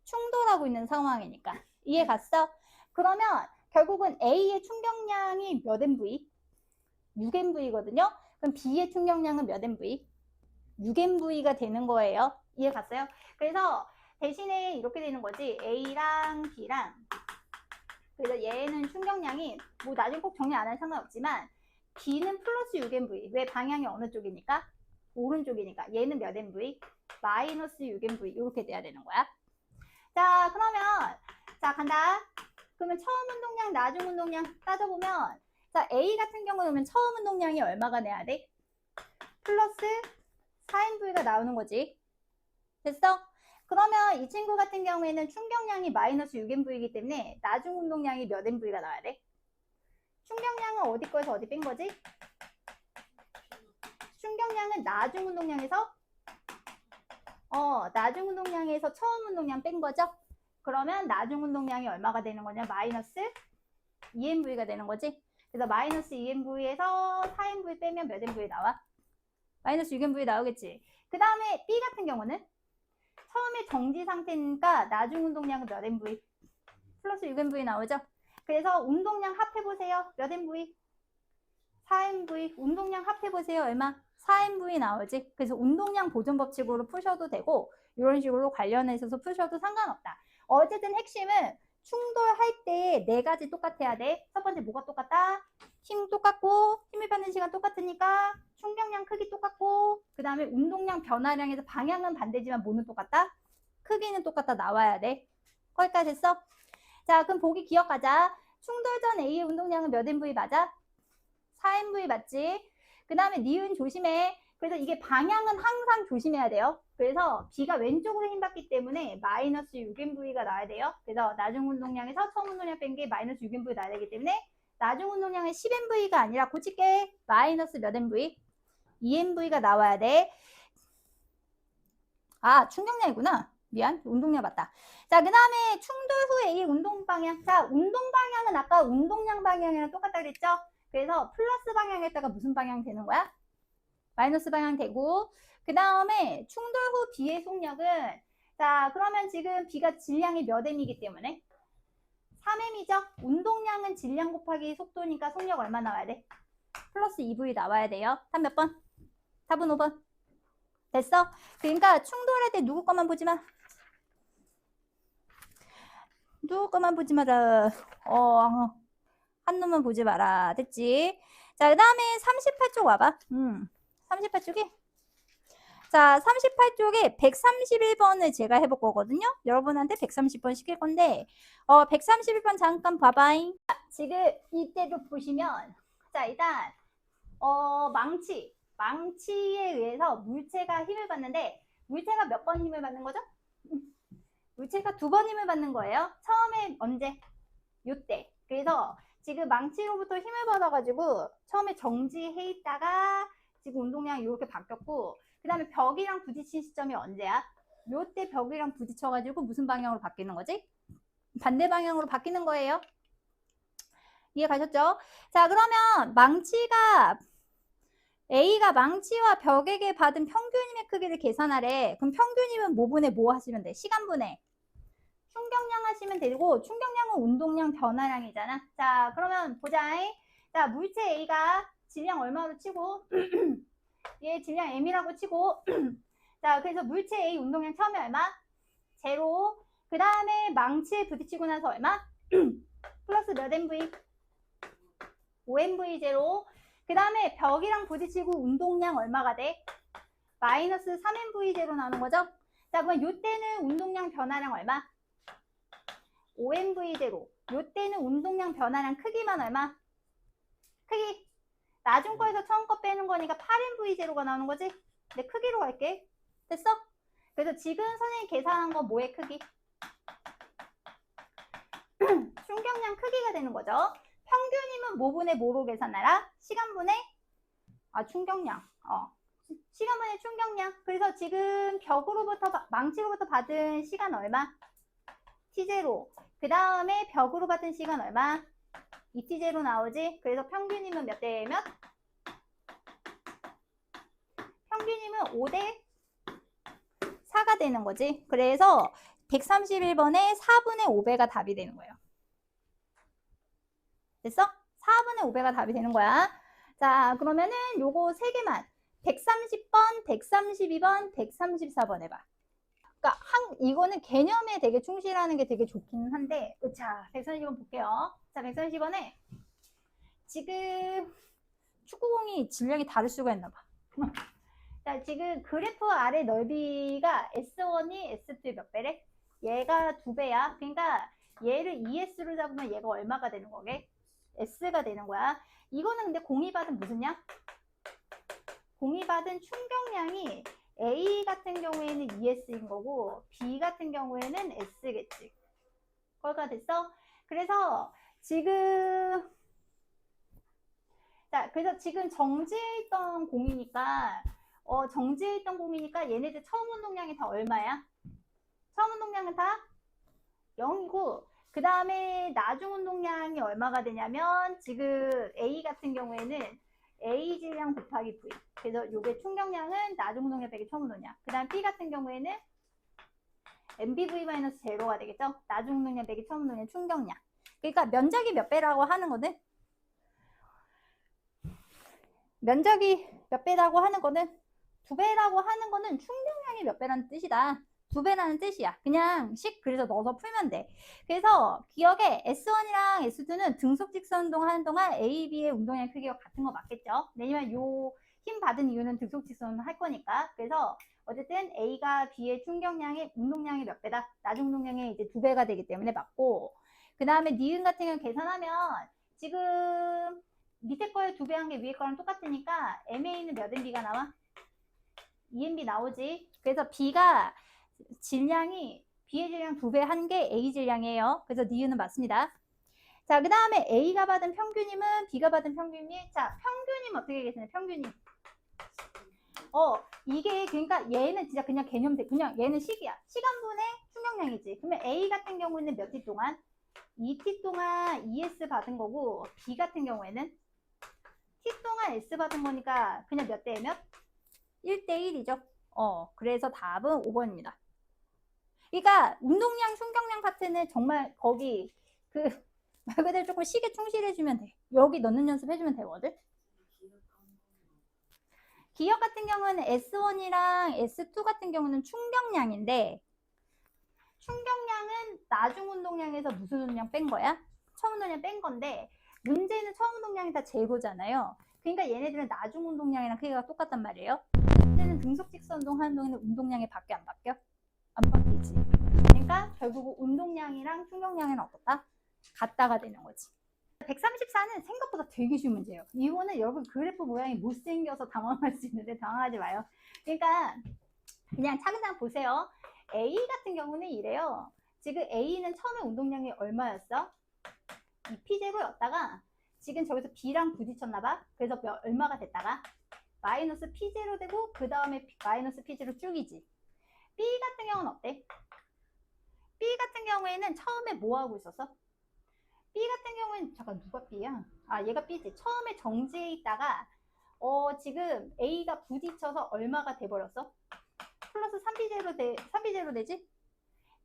Speaker 1: 충돌하고 있는 상황이니까. 이해 갔어? 그러면 결국은 A의 충격량이 몇 MV? 6MV거든요. 그럼 B의 충격량은 몇 MV? 6MV가 되는 거예요. 이해 갔어요? 그래서 대신에 이렇게 되는 거지. A랑 B랑 그래서 얘는 충격량이 뭐 나중에 꼭 정리 안 할 상관없지만 B는 플러스 6MV. 왜? 방향이 어느 쪽이니까? 오른쪽이니까. 얘는 몇 MV? 마이너스 6MV. 이렇게 돼야 되는 거야. 자, 그러면 자, 간다. 그러면 처음 운동량, 나중 운동량 따져보면 자, A 같은 경우는 처음 운동량이 얼마가 내야 돼? 플러스 4MV가 나오는 거지. 됐어? 그러면 이 친구 같은 경우에는 충격량이 마이너스 6MV이기 때문에 나중 운동량이 몇 MV가 나와야 돼? 충격량은 어디 거에서 어디 뺀 거지? 충격량은 나중 운동량에서 나중 운동량에서 처음 운동량 뺀 거죠? 그러면 나중 운동량이 얼마가 되는 거냐? 마이너스 2MV가 되는 거지? 그래서 마이너스 2MV에서 4MV 빼면 몇 MV 나와? 마이너스 6MV 나오겠지? 그 다음에 B 같은 경우는 처음에 정지 상태니까 나중 운동량은 몇 MV? 플러스 6MV 나오죠? 그래서 운동량 합해보세요. 몇 MV? 4MV. 운동량 합해보세요. 얼마? 4MV 나오지? 그래서 운동량 보존 법칙으로 푸셔도 되고 이런 식으로 관련해서 푸셔도 상관없다. 어쨌든 핵심은 충돌할 때 네 가지 똑같아야 돼. 첫 번째 뭐가 똑같다? 힘 똑같고 힘을 받는 시간 똑같으니까 충격량 크기 똑같고 그 다음에 운동량 변화량에서 방향은 반대지만 뭐는 똑같다? 크기는 똑같다 나와야 돼. 거기까지 됐어? 자, 그럼 보기 기억하자. 충돌 전 A의 운동량은 몇 MV 맞아? 4MV 맞지? 그 다음에 니은 조심해. 그래서 이게 방향은 항상 조심해야 돼요. 그래서 B가 왼쪽으로 힘받기 때문에 마이너스 6MV가 나와야 돼요. 그래서 나중 운동량에서 처음 운동량 뺀 게 마이너스 6MV 나와야 되기 때문에 나중 운동량은 10MV가 아니라 고칠게. 마이너스 몇 MV? 2MV가 나와야 돼. 아, 충격량이구나. 미안. 운동량 맞다. 자, 그 다음에 충돌 후 A의 운동 방향. 자, 운동 방향은 아까 운동량 방향이랑 똑같다 그랬죠? 그래서 플러스 방향에다가 무슨 방향 되는 거야? 마이너스 방향 되고 그 다음에 충돌 후 B의 속력은 자, 그러면 지금 B가 질량이 몇 M이기 때문에 3M이죠? 운동량은 질량 곱하기 속도니까 속력 얼마 나와야 돼? 플러스 2V 나와야 돼요. 답 몇 번? 답은 5번. 됐어? 그러니까 충돌할 때 누구 것만 보지 마. 누구 것만 보지 마라. 한 놈만 보지 마라. 됐지? 자, 그 다음에 38쪽 와봐. 38쪽이? 자, 38쪽에 131번을 제가 해볼 거거든요. 여러분한테 130번 시킬 건데, 131번 잠깐 봐봐잉. 지금 이때도 보시면, 자, 일단, 망치에 의해서 물체가 힘을 받는데, 물체가 몇 번 힘을 받는 거죠? 물체가 2번 힘을 받는 거예요. 처음에 언제? 요때. 그래서 지금 망치로부터 힘을 받아가지고 처음에 정지해 있다가 지금 운동량이 이렇게 바뀌었고 그 다음에 벽이랑 부딪힌 시점이 언제야? 요때 벽이랑 부딪혀가지고 무슨 방향으로 바뀌는 거지? 반대 방향으로 바뀌는 거예요. 이해 가셨죠? 자, 그러면 A가 망치와 벽에게 받은 평균 힘의 크기를 계산하래. 그럼 평균 힘은 뭐분의 뭐 하시면 돼? 시간분의 충격량 하시면 되고 충격량은 운동량 변화량이잖아. 자, 그러면 보자. 자, 물체 A가 질량 얼마로 치고 얘 질량 M이라고 치고 자, 그래서 물체 A 운동량 처음에 얼마? 제로. 그 다음에 망치에 부딪히고 나서 얼마? 플러스 몇 MV? 5MV 제로. 그 다음에 벽이랑 부딪히고 운동량 얼마가 돼? 마이너스 3MV 제로 나오는 거죠? 자, 그럼 이때는 운동량 변화량 얼마? 5MV 제로. 요때는 운동량 변화량 크기만 얼마? 크기. 나중 거에서 처음 거 빼는 거니까 8nv0가 나오는 거지? 근데 크기로 갈게. 됐어? 그래서 지금 선생님이 계산한 거 뭐의 크기? 충격량 크기가 되는 거죠. 평균이면 뭐분의 뭐로 계산하라? 시간분의 충격량. 시간분의 충격량. 그래서 지금 벽으로부터 망치로부터 받은 시간 얼마? T0. 그 다음에 벽으로 받은 시간 얼마? 2T0 나오지? 그래서 평균이면 몇 대 몇? 평균이면 5대 4가 되는 거지. 그래서 131번에 4분의 5배가 답이 되는 거예요. 됐어? 4분의 5배가 답이 되는 거야. 자, 그러면은 요거 3개만. 130번, 132번, 134번 해봐. 그러니까 이거는 개념에 되게 충실하는 게 되게 좋기는 한데, 자, 130번 볼게요. 자, 130번에 지금 축구공이 질량이 다를 수가 있나 봐. 자, 지금 그래프 아래 넓이가 S1이 S2의 몇 배래? 얘가 2배야. 그러니까 얘를 ES로 잡으면 얘가 얼마가 되는 거게? S가 되는 거야. 이거는 근데 공이 받은 무슨 양? 공이 받은 충격량이 A 같은 경우에는 ES인 거고 B 같은 경우에는 S겠지. 그거가 됐어? 그래서 지금 그래서 지금 정지해 있던 공이니까 얘네들 처음 운동량이 다 얼마야? 처음 운동량은 다 0이고 그 다음에 나중 운동량이 얼마가 되냐면 지금 A 같은 경우에는 A 질량 곱하기 V. 그래서 요게 충격량은 나중 운동량 빼기 처음 운동량. 그 다음 B 같은 경우에는 MBV-0가 되겠죠? 나중 운동량 빼기 처음 운동량 충격량. 그러니까 면적이 몇 배라고 하는 거는 면적이 몇 배라고 하는 거는 2배라고 하는 거는 충격량이 몇 배라는 뜻이다. 2배라는 뜻이야. 그냥 그래서 넣어서 풀면 돼. 그래서 기억에 S1이랑 S2는 등속 직선 운동하는 동안 A, B의 운동량 크기가 같은 거 맞겠죠? 왜냐면 요 힘 받은 이유는 등속 직선을 할 거니까. 그래서 어쨌든 A가 B의 충격량의 운동량이 몇 배다? 나중 운동량의 이제 2배가 되기 때문에 맞고. 그 다음에 니은 같은 경우 계산하면 지금 밑에 거에 2배 한 게 위에 거랑 똑같으니까 MA는 몇 MB가 나와? 2MB 나오지. 그래서 B가 질량이 B의 질량 2배 한 게 A 질량이에요. 그래서 니은은 맞습니다. 자, 그 다음에 A가 받은 평균이면 B가 받은 평균이 자, 평균이면 어떻게 계산해? 평균이 이게 그러니까 얘는 진짜 그냥 개념대 그냥 얘는 시기야. 시간분의 충격량이지. 그러면 A 같은 경우에는 몇 T 동안? 2T 동안 ES 받은 거고 B 같은 경우에는 T 동안 S 받은 거니까 그냥 몇 대 몇? 1대1이죠. 그래서 답은 5번입니다. 그러니까 운동량, 충격량 파트는 정말 거기 말 그대로 조금 시계 충실해주면 돼. 여기 넣는 연습 해주면 되거든. 기억 같은 경우는 S1이랑 S2 같은 경우는 충격량인데 충격량은 나중 운동량에서 무슨 운동량 뺀 거야? 처음 운동량 뺀 건데 문제는 처음 운동량이 다 제로잖아요. 그러니까 얘네들은 나중 운동량이랑 크기가 똑같단 말이에요. 문제는 등속 직선 운동하는 동안은 운동량이 바뀌어 안 바뀌어? 안 바뀌지. 그러니까 결국 운동량이랑 충격량은 어떻다? 같다가 되는 거지. 134는 생각보다 되게 쉬운 문제예요. 이거는 여러분 그래프 모양이 못생겨서 당황할 수 있는데 당황하지 마요. 그러니까 그냥 차근차근 보세요. A 같은 경우는 이래요. 지금 A는 처음에 운동량이 얼마였어? 2P0였다가 지금 저기서 B랑 부딪혔나 봐. 그래서 얼마가 됐다가 마이너스 P0 되고 그 다음에 마이너스 P0 쭉이지. B 같은 경우는 어때? B 같은 경우에는 처음에 뭐 하고 있었어? B 같은 경우에는 잠깐 누가 B야? 얘가 B지. 처음에 정지해 있다가 지금 A가 부딪혀서 얼마가 돼버렸어? 플러스 3B0 되지?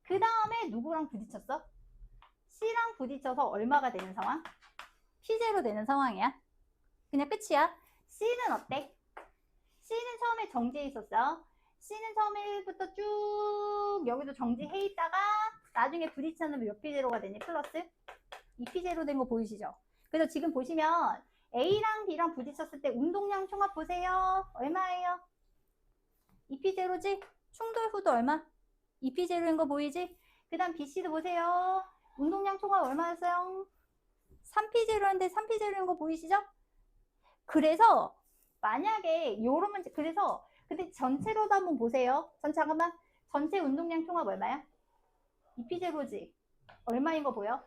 Speaker 1: 그 다음에 누구랑 부딪혔어? C랑 부딪혀서 얼마가 되는 상황? P0 되는 상황이야. 그냥 끝이야. C는 어때? C는 처음에 정지해 있었어. C는 처음에부터 쭉 여기도 정지해 있다가 나중에 부딪히면 몇 P0가 되니? 플러스 2P0 된 거 보이시죠? 그래서 지금 보시면 A랑 B랑 부딪혔을 때 운동량 총합 보세요. 얼마예요? 2P0지? 충돌 후도 얼마? 2P0인 거 보이지? 그 다음 BC도 보세요. 운동량 총합 얼마였어요? 3P0인데 3P0인 거 보이시죠? 그래서 만약에 요런 문제, 그래서 근데 전체로도 한번 보세요. 잠깐만. 전체 운동량 총합 얼마야? 2P0지. 얼마인 거 보여?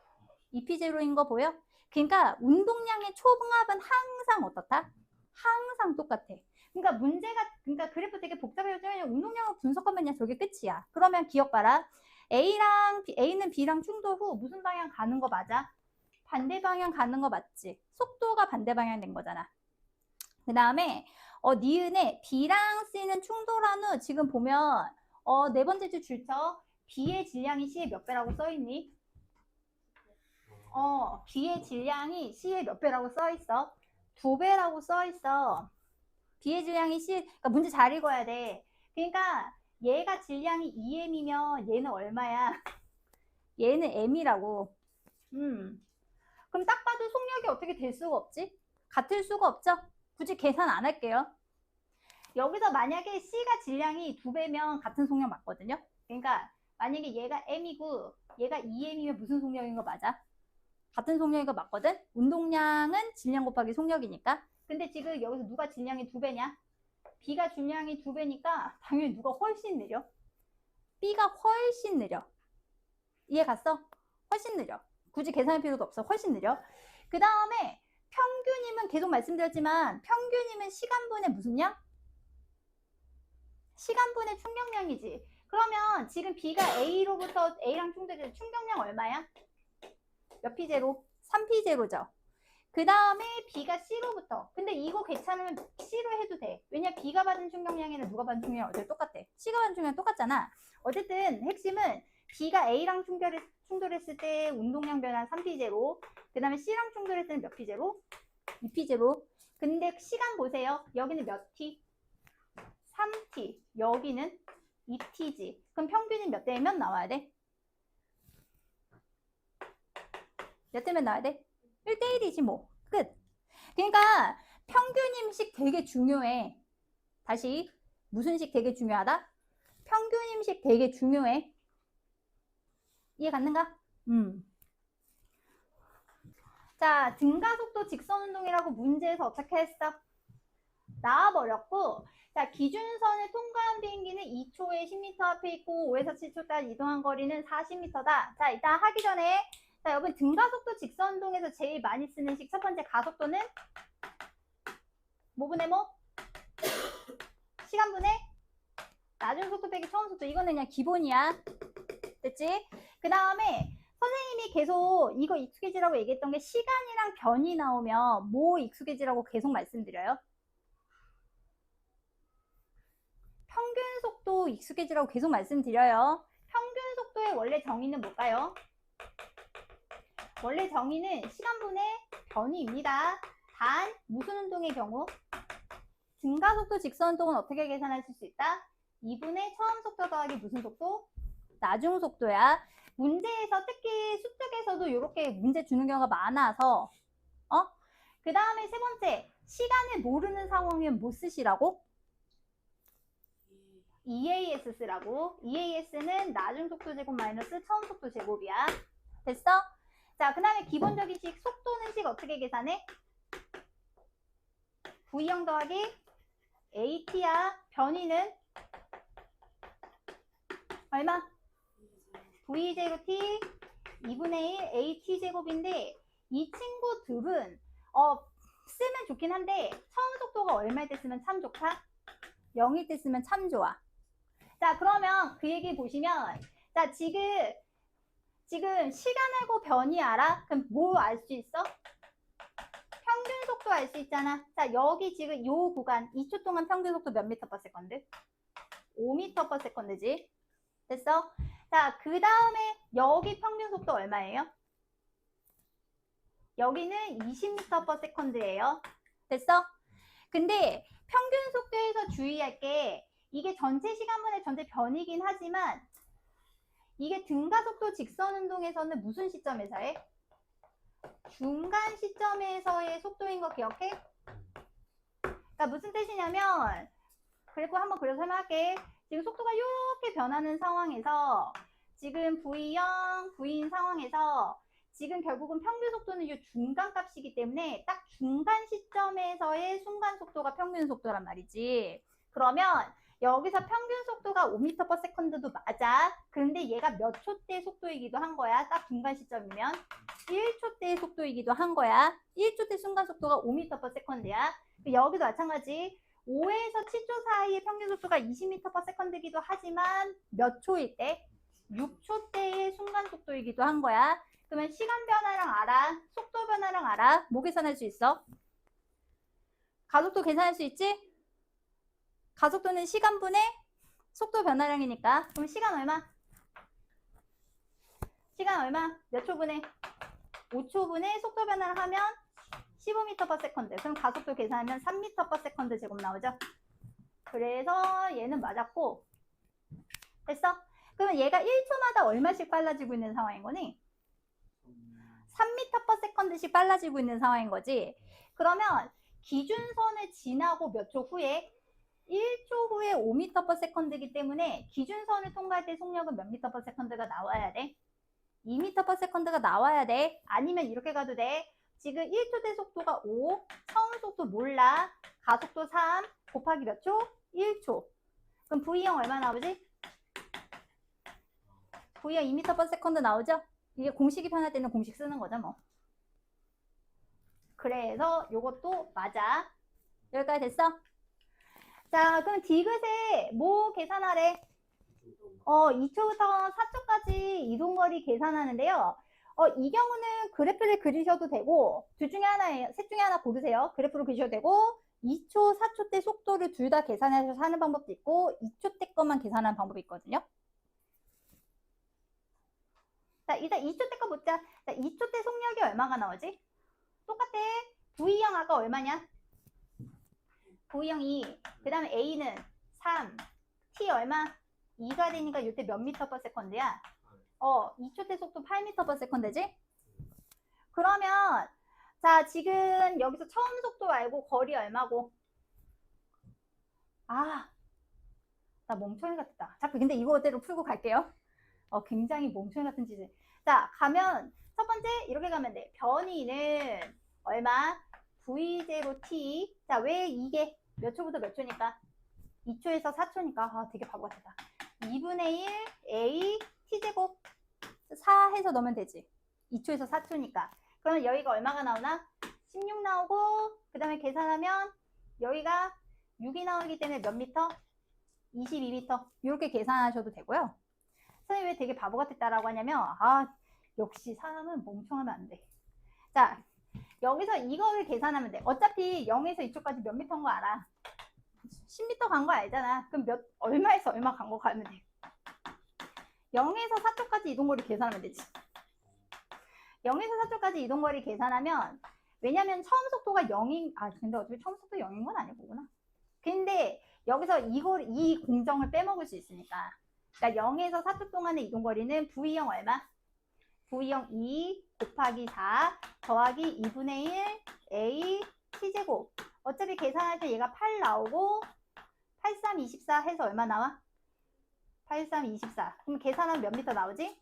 Speaker 1: 2P0인 거 보여? 그러니까 운동량의 총합은 항상 어떻다? 항상 똑같아. 그러니까 문제가, 그러니까 그래프 되게 복잡해요. 운동량을 분석하면 그냥 저게 끝이야. 그러면 기억봐라. A는 B랑 충돌 후 무슨 방향 가는 거 맞아? 반대 방향 가는 거 맞지? 속도가 반대 방향 된 거잖아. 그 다음에 니은에 B랑 C는 충돌한 후 지금 보면 네 번째 줄 줄쳐 B의 질량이 C의 몇 배라고 써있니? B의 질량이 C의 몇 배라고 써있어? 2배라고 써있어. B의 질량이 C, 그러니까 문제 잘 읽어야 돼. 그러니까 얘가 질량이 2m이면 얘는 얼마야? 얘는 m이라고. 그럼 딱 봐도 속력이 어떻게 될 수가 없지? 같을 수가 없죠? 굳이 계산 안 할게요. 여기서 만약에 C가 질량이 2배면 같은 속력 맞거든요? 그러니까 만약에 얘가 m이고 얘가 2m이면 무슨 속력인 거 맞아? 같은 속력인 거 맞거든? 운동량은 질량 곱하기 속력이니까. 근데 지금 여기서 누가 질량이 2배냐? B가 질량이 2배니까 당연히 누가 훨씬 느려? B가 훨씬 느려. 이해 갔어? 훨씬 느려. 굳이 계산할 필요도 없어. 훨씬 느려. 그 다음에 평균이면 계속 말씀드렸지만 평균이면 시간분의 무슨 양? 시간분의 충격량이지. 그러면 지금 B가 A로부터 A랑 충돌해서 충격량 얼마야? 몇 P0? 3P0죠. 그 다음에 B가 C로부터. 근데 이거 괜찮으면 C로 해도 돼. 왜냐 B가 받은 충격량이나 누가 받은 충격량 어차피 똑같아. C가 받은 충격량 똑같잖아. 어쨌든 핵심은 B가 A랑 충돌했을 때 운동량 변화 3P0. 그 다음에 C랑 충돌했을 때는 몇 P0? 2P0. 근데 시간 보세요. 여기는 몇 T? 3T. 여기는 2T지. 그럼 평균이 몇 대에 몇 나와야 돼? 몇 대면 나와야 돼? 1대1이지 뭐. 끝. 그러니까 평균임식 되게 중요해. 다시 무슨 식 되게 중요하다? 평균임식 되게 중요해. 이해 갔는가? 자, 등가속도 직선운동이라고 문제에서 어떻게 했어? 나와버렸고, 자, 기준선을 통과한 비행기는 2초에 10m 앞에 있고 5에서 7초까지 이동한 거리는 40m다. 자, 일단 하기 전에 자, 여러분 등가속도 직선운동에서 제일 많이 쓰는 식 첫 번째 가속도는 뭐분의 뭐? 시간분의 나중 속도 빼기 처음 속도. 이거는 그냥 기본이야. 됐지? 그 다음에 선생님이 계속 이거 익숙해지라고 얘기했던 게 시간이랑 변이 나오면 뭐 익숙해지라고 계속 말씀드려요? 평균 속도 익숙해지라고 계속 말씀드려요. 평균 속도의 원래 정의는 뭘까요? 원래 정의는 시간분의 변이입니다. 단 무슨 운동의 경우? 등가속도 직선운동은 어떻게 계산하실 수 있다? 2분의 처음 속도 더하기 무슨 속도? 나중 속도야. 문제에서 특히 수특에서도 이렇게 문제 주는 경우가 많아서 그 다음에 세 번째, 시간을 모르는 상황이면 뭐 쓰시라고? EAS 쓰라고. EAS는 나중 속도 제곱 마이너스 처음 속도 제곱이야. 됐어? 자, 그 다음에 기본적인 식, 속도는 식 어떻게 계산해? V0 더하기 AT야. 변이는 얼마? V0T 2분의 1 AT제곱인데 이 친구들은 쓰면 좋긴 한데 처음 속도가 얼마일 때 쓰면 참 좋다? 0일 때 쓰면 참 좋아. 자, 그러면 그 얘기 보시면 자, 지금 시간하고 변이 알아? 그럼 뭐 알 수 있어? 평균 속도 알 수 있잖아. 자, 여기 지금 요 구간 2초 동안 평균 속도 몇 미터 퍼 세컨드? 5m 퍼 세컨드지. 됐어? 자, 그 다음에 여기 평균 속도 얼마예요? 여기는 20m 퍼 세컨드예요. 됐어? 근데 평균 속도에서 주의할 게 이게 전체 시간분의 전체 변이긴 하지만 이게 등가속도 직선운동에서는 무슨 시점에서 해? 중간 시점에서의 속도인 거 기억해? 그러니까 무슨 뜻이냐면 그리고 한번 그려서 설명할게. 지금 속도가 이렇게 변하는 상황에서 지금 V0, V인 상황에서 지금 결국은 평균 속도는 이 중간 값이기 때문에 딱 중간 시점에서의 순간 속도가 평균 속도란 말이지. 그러면 여기서 평균 속도가 5m/s도 맞아. 근데 얘가 몇 초대 속도이기도 한 거야. 딱 중간 시점이면 1초대의 속도이기도 한 거야. 1초대 순간 속도가 5m/s야. 여기도 마찬가지. 5에서 7초 사이의 평균 속도가 20m/s이기도 하지만 몇 초일 때? 6초대의 순간 속도이기도 한 거야. 그러면 시간 변화랑 알아? 속도 변화랑 알아? 뭐 계산할 수 있어? 가속도 계산할 수 있지? 가속도는 시간분의 속도 변화량이니까. 그럼 시간 얼마? 시간 얼마? 몇 초분의? 5초분의 속도 변화를 하면 15m/s. 그럼 가속도 계산하면 3m/s 제곱 나오죠? 그래서 얘는 맞았고. 됐어? 그러면 얘가 1초마다 얼마씩 빨라지고 있는 상황인 거니? 3m/s씩 빨라지고 있는 상황인 거지. 그러면 기준선을 지나고 몇 초 후에 1초 후에 5m/s이기 때문에 기준선을 통과할 때 속력은 몇 m/s가 나와야 돼? 2m/s가 나와야 돼. 아니면 이렇게 가도 돼. 지금 1초대 속도가 5, 처음 속도 몰라. 가속도 3 곱하기 몇 초? 1초. 그럼 V0 얼마 나오지? V0 2m/s 나오죠? 이게 공식이 편할 때는 공식 쓰는 거죠, 뭐. 그래서 요것도 맞아. 여기까지 됐어? 자, 그럼 디귿에 뭐 계산하래? 2초부터 4초까지 이동거리 계산하는데요. 이 경우는 그래프를 그리셔도 되고, 둘 중에 하나예요. 셋 중에 하나 고르세요. 그래프로 그리셔도 되고, 2초, 4초 때 속도를 둘 다 계산해서 하는 방법도 있고, 2초 때 것만 계산하는 방법이 있거든요. 자, 일단 2초 때 거 보자. 자, 2초 때 속력이 얼마가 나오지? 똑같아. V0 아까 얼마냐? V0 2. 그 다음에 A는 3. T 얼마? 2가 되니까 이때 몇 m/s야? 2초 때 속도 8m/s지? 그러면 자, 지금 여기서 처음 속도 알고 거리 얼마고? 아, 나 멍청이 같다. 자꾸 근데 이거대로 풀고 갈게요. 굉장히 멍청이 같은 짓을. 자, 가면 첫 번째 이렇게 가면 돼. 변이는 얼마? V0t. 자, 왜 이게 몇 초부터 몇 초니까? 2초에서 4초니까. 아, 되게 바보 같다. 2분의 1 a t제곱 4 해서 넣으면 되지. 2초에서 4초니까. 그러면 여기가 얼마가 나오나? 16 나오고 그 다음에 계산하면 여기가 6이 나오기 때문에 몇 미터? 22m. 이렇게 계산하셔도 되고요. 선생님이 왜 되게 바보 같았다라고 하냐면 역시 사람은 멍청하면 안 돼. 자, 여기서 이거를 계산하면 돼. 어차피 0에서 2초까지 몇 미터인 거 알아. 10m 간 거 알잖아. 그럼 얼마에서 얼마 간 거 가면 돼. 0에서 4초까지 이동거리 계산하면 되지. 0에서 4초까지 이동거리 계산하면, 왜냐면 처음 속도가 0인, 근데 어차피 처음 속도 0인 건 아니구나. 근데 여기서 이 공정을 빼먹을 수 있으니까. 그러니까 0에서 4초 동안의 이동거리는 V0 얼마? V0 2 곱하기 4 더하기 2분의 1 A T제곱. 어차피 계산할 때 얘가 8 나오고 83, 24 해서 얼마 나와? 83, 24. 그럼 계산하면 몇 미터 나오지?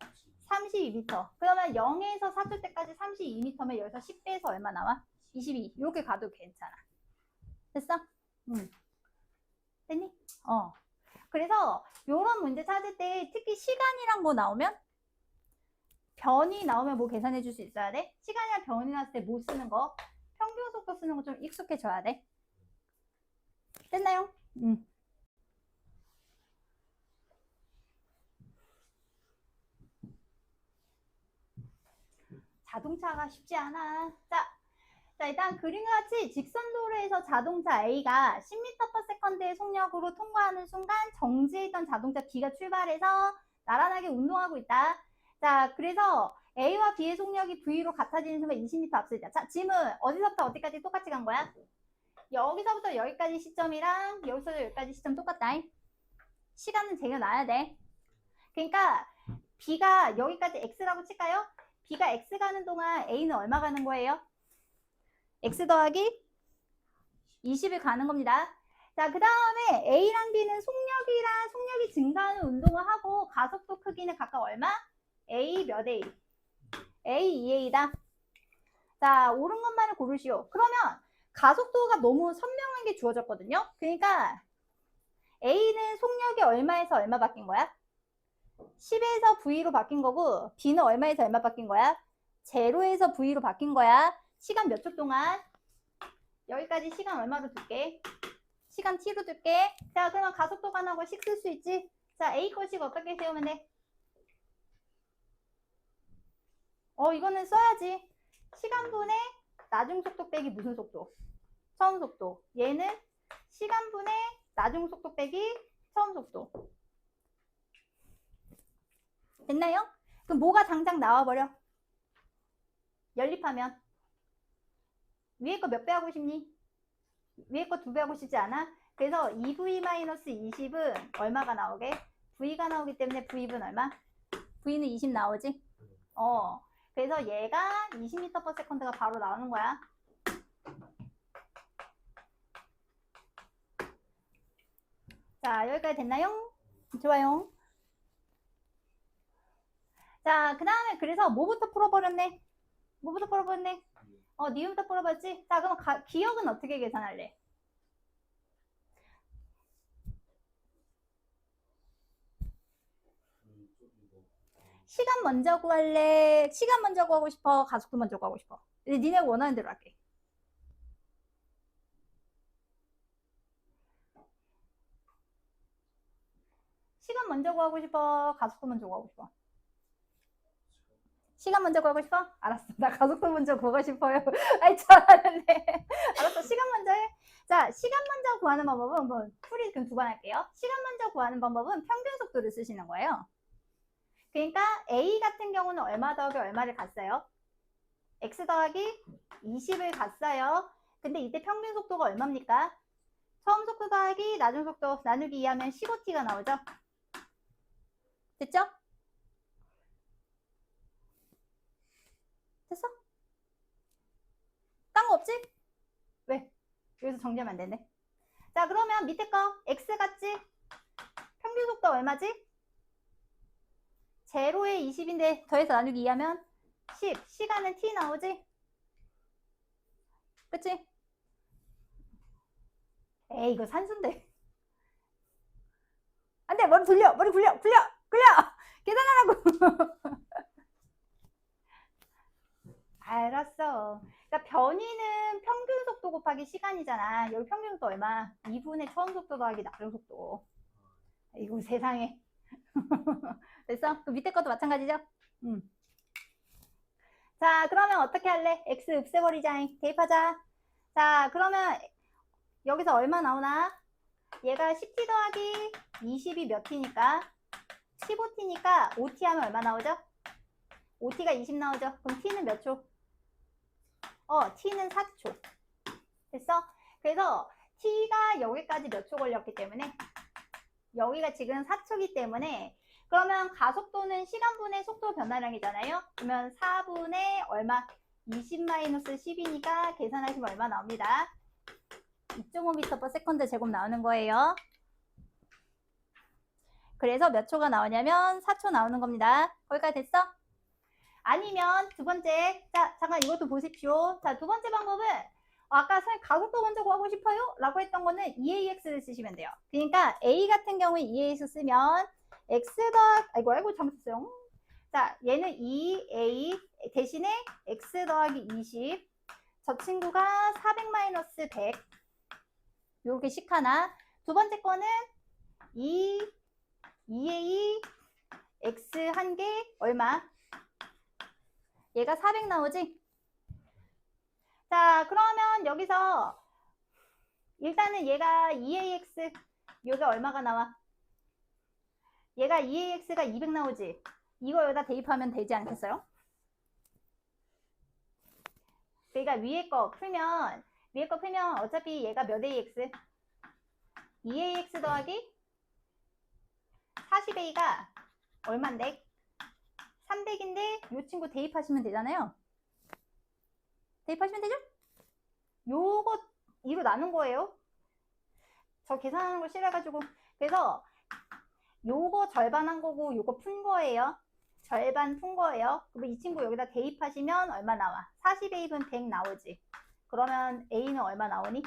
Speaker 1: 32m. 그러면 0에서 4초 때까지 32m면 여기서 10 빼서 얼마 나와? 22. 이렇게 가도 괜찮아. 됐어? 됐니? 그래서 이런 문제 찾을 때 특히 시간이랑 뭐 나오면 변이 나오면 뭐 계산해 줄 수 있어야 돼? 시간이랑 변이 나왔을 때 뭐 쓰는 거? 평균 속도 쓰는 거 좀 익숙해져야 돼. 됐나요? 자동차가 쉽지 않아. 자, 일단 그림과 같이 직선도로에서 자동차 A가 10m/s의 속력으로 통과하는 순간 정지해 있던 자동차 B가 출발해서 나란하게 운동하고 있다. 자, 그래서 A와 B의 속력이 V로 같아지는 순간 20m 앞서있다. 자, 질문 어디서부터 어디까지 똑같이 간 거야? 여기서부터 여기까지 시점이랑 여기서부터 여기까지 시점 똑같다. 시간은 쟁여놔야 돼. 그러니까 B가 여기까지 X라고 칠까요? B가 X 가는 동안 A는 얼마 가는 거예요? X 더하기 20을 가는 겁니다. 자, 그 다음에 A랑 B는 속력이 증가하는 운동을 하고 가속도 크기는 각각 얼마? A 몇 A? A 2A다. 자, 옳은 것만을 고르시오. 그러면 가속도가 너무 선명한 게 주어졌거든요. 그러니까 A는 속력이 얼마에서 얼마 바뀐 거야? 10에서 V로 바뀐 거고 B는 얼마에서 얼마 바뀐 거야? 0에서 V로 바뀐 거야. 시간 몇 초 동안? 여기까지 시간 얼마로 둘게? 시간 t로 둘게. 자, 그러면 가속도가 나고 식 쓸 수 있지? 자, A 거식 어떻게 세우면 돼? 이거는 써야지. 시간분의 나중속도 빼기 무슨 속도? 처음 속도. 얘는 시간분의 나중속도 빼기 처음 속도. 됐나요? 그럼 뭐가 당장 나와버려? 연립하면. 위에 거 몇 배 하고 싶니? 위에 거 2배 하고 싶지 않아? 그래서 2V-20은 얼마가 나오게? V가 나오기 때문에 V분 얼마? V는 20 나오지? 그래서 얘가 20m/s가 바로 나오는 거야. 자, 여기까지 됐나요? 좋아요. 자, 그 다음에 그래서 뭐부터 풀어버렸네? 니은부터 풀어봤지? 자, 그럼 기억은 어떻게 계산할래? 시간 먼저 구할래? 시간 먼저 구하고 싶어? 가속도 먼저 구하고 싶어? 니네 원하는 대로 할게. 시간 먼저 구하고 싶어? 가속도 먼저 구하고 싶어? 시간 먼저 구하고 싶어? 알았어. 나 가속도 먼저 구하고 싶어요. 아이, 잘하는데. 알았어. 시간 먼저 해. 자, 시간 먼저 구하는 방법은 풀이 그럼 2번 할게요. 시간 먼저 구하는 방법은 평균 속도를 쓰시는 거예요. 그러니까 A 같은 경우는 얼마 더하기 얼마를 갔어요? X 더하기 20을 갔어요. 근데 이때 평균 속도가 얼마입니까? 처음 속도 더하기 나중 속도 나누기 2하면 15T가 나오죠? 됐죠? 됐어? 딴 거 없지? 왜? 여기서 정리하면 안 되네. 자, 그러면 밑에 거 X 같지? 평균 속도 얼마지? 0에 20인데 더해서 나누기 2하면 10. 시간은 T 나오지? 그치? 에이, 이거 산수인데. 안 돼! 머리 굴려! 계산하라고! 알았어. 그러니까 변이는 평균 속도 곱하기 시간이잖아. 여기 평균 속도 얼마? 2분의 처음 속도 더하기 나중 속도. 이거 세상에. 됐어? 그 밑에 것도 마찬가지죠? 자, 그러면 어떻게 할래? X 없애버리자. 대입하자. 자, 그러면 여기서 얼마 나오나? 얘가 10t 더하기 20이 몇 t니까? 15t니까 5t 하면 얼마 나오죠? 5t가 20 나오죠? 그럼 t는 몇 초? t는 4초. 됐어? 그래서 t가 여기까지 몇 초 걸렸기 때문에 여기가 지금 4초기 때문에 그러면 가속도는 시간분의 속도 변화량이잖아요. 그러면 4분의 얼마? 20-10이니까 계산하시면 얼마 나옵니다. 2.5m/s 제곱 나오는 거예요. 그래서 몇 초가 나오냐면 4초 나오는 겁니다. 거기까지 됐어? 아니면 두 번째, 자, 잠깐 이것도 보십시오. 자, 두 번째 방법은 아까 선생님 가속도 먼저 구하고 싶어요? 라고 했던 거는 EAX를 쓰시면 돼요. 그러니까 A 같은 경우에 EAX 쓰면 X 더하기, 아이고, 잘못했어요. 자, 얘는 2A 대신에 X 더하기 20. 저 친구가 400-100. 요렇게 식 하나. 두 번째 거는 2A X 한 개 얼마? 얘가 400 나오지? 자, 그러면 여기서 일단은 얘가 2AX 요게 얼마가 나와? 얘가 2AX가 200 나오지? 이거 여기다 대입하면 되지 않겠어요? 그러니까 위에 거 풀면 어차피 얘가 몇 AX? 2AX 더하기 40A가 얼만데? 300인데 요 친구 대입하시면 되잖아요. 대입하시면 되죠? 요거 2로 나눈 거예요. 저 계산하는 거 싫어가지고. 그래서 요거 절반 한 거고 요거 푼 거예요. 절반 푼 거예요. 그럼 이 친구 여기다 대입하시면 얼마 나와? 40A분 100 나오지. 그러면 A는 얼마 나오니?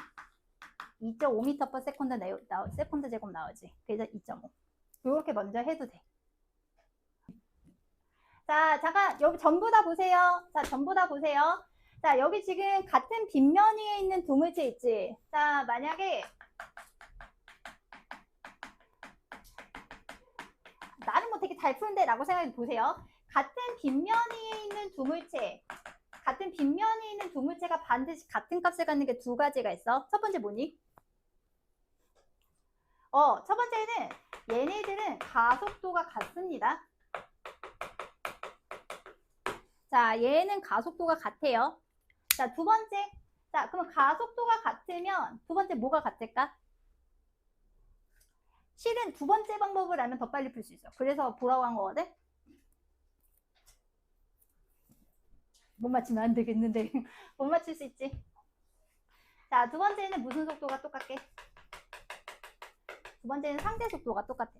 Speaker 1: 2.5m/s 세컨드 제곱 나오지. 그래서 2.5. 요렇게 먼저 해도 돼. 자, 잠깐 여기 전부 다 보세요. 자, 전부 다 보세요. 자, 여기 지금 같은 빗면 위에 있는 두 물체 있지. 자, 만약에 나는 뭐 되게 잘 푸는데 라고 생각해 보세요. 같은 빗면 위에 있는 두 물체, 같은 빗면 위에 있는 두 물체가 반드시 같은 값을 갖는 게 두 가지가 있어. 첫 번째 뭐니? 첫 번째는 얘네들은 가속도가 같습니다. 자, 얘는 가속도가 같아요. 자, 두 번째. 자, 그럼 가속도가 같으면 두 번째 뭐가 같을까? 실은 두 번째 방법을 알면 더 빨리 풀 수 있어. 그래서 보라고 한 거거든? 못 맞추면 안 되겠는데. 못 맞출 수 있지. 자, 두 번째는 무슨 속도가 똑같게? 두 번째는 상대 속도가 똑같아.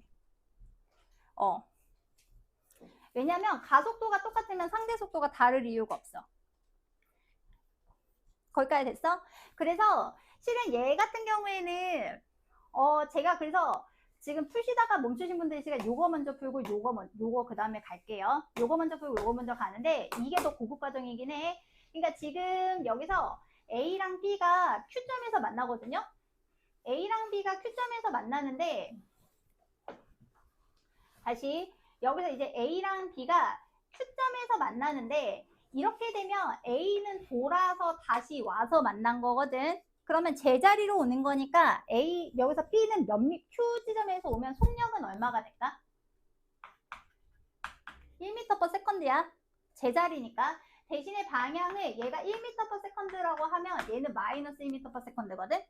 Speaker 1: 왜냐면 가속도가 똑같으면 상대 속도가 다를 이유가 없어. 거기까지 됐어? 그래서 실은 얘 같은 경우에는 제가 그래서 지금 푸시다가 멈추신 분들이 시간 요거 먼저 풀고 요거 그 다음에 갈게요. 요거 먼저 풀고 요거 먼저 가는데 이게 더 고급 과정이긴 해. 그러니까 지금 여기서 A랑 B가 Q점에서 만나거든요. A랑 B가 Q점에서 만나는데 다시 여기서 이제 A랑 B가 Q점에서 만나는데 이렇게 되면 A는 돌아서 다시 와서 만난 거거든. 그러면 제자리로 오는 거니까 여기서 B는 Q 지점에서 오면 속력은 얼마가 될까? 1m/s야. 제자리니까. 대신에 방향을 얘가 1m/s라고 하면 얘는 마이너스 1m/s거든.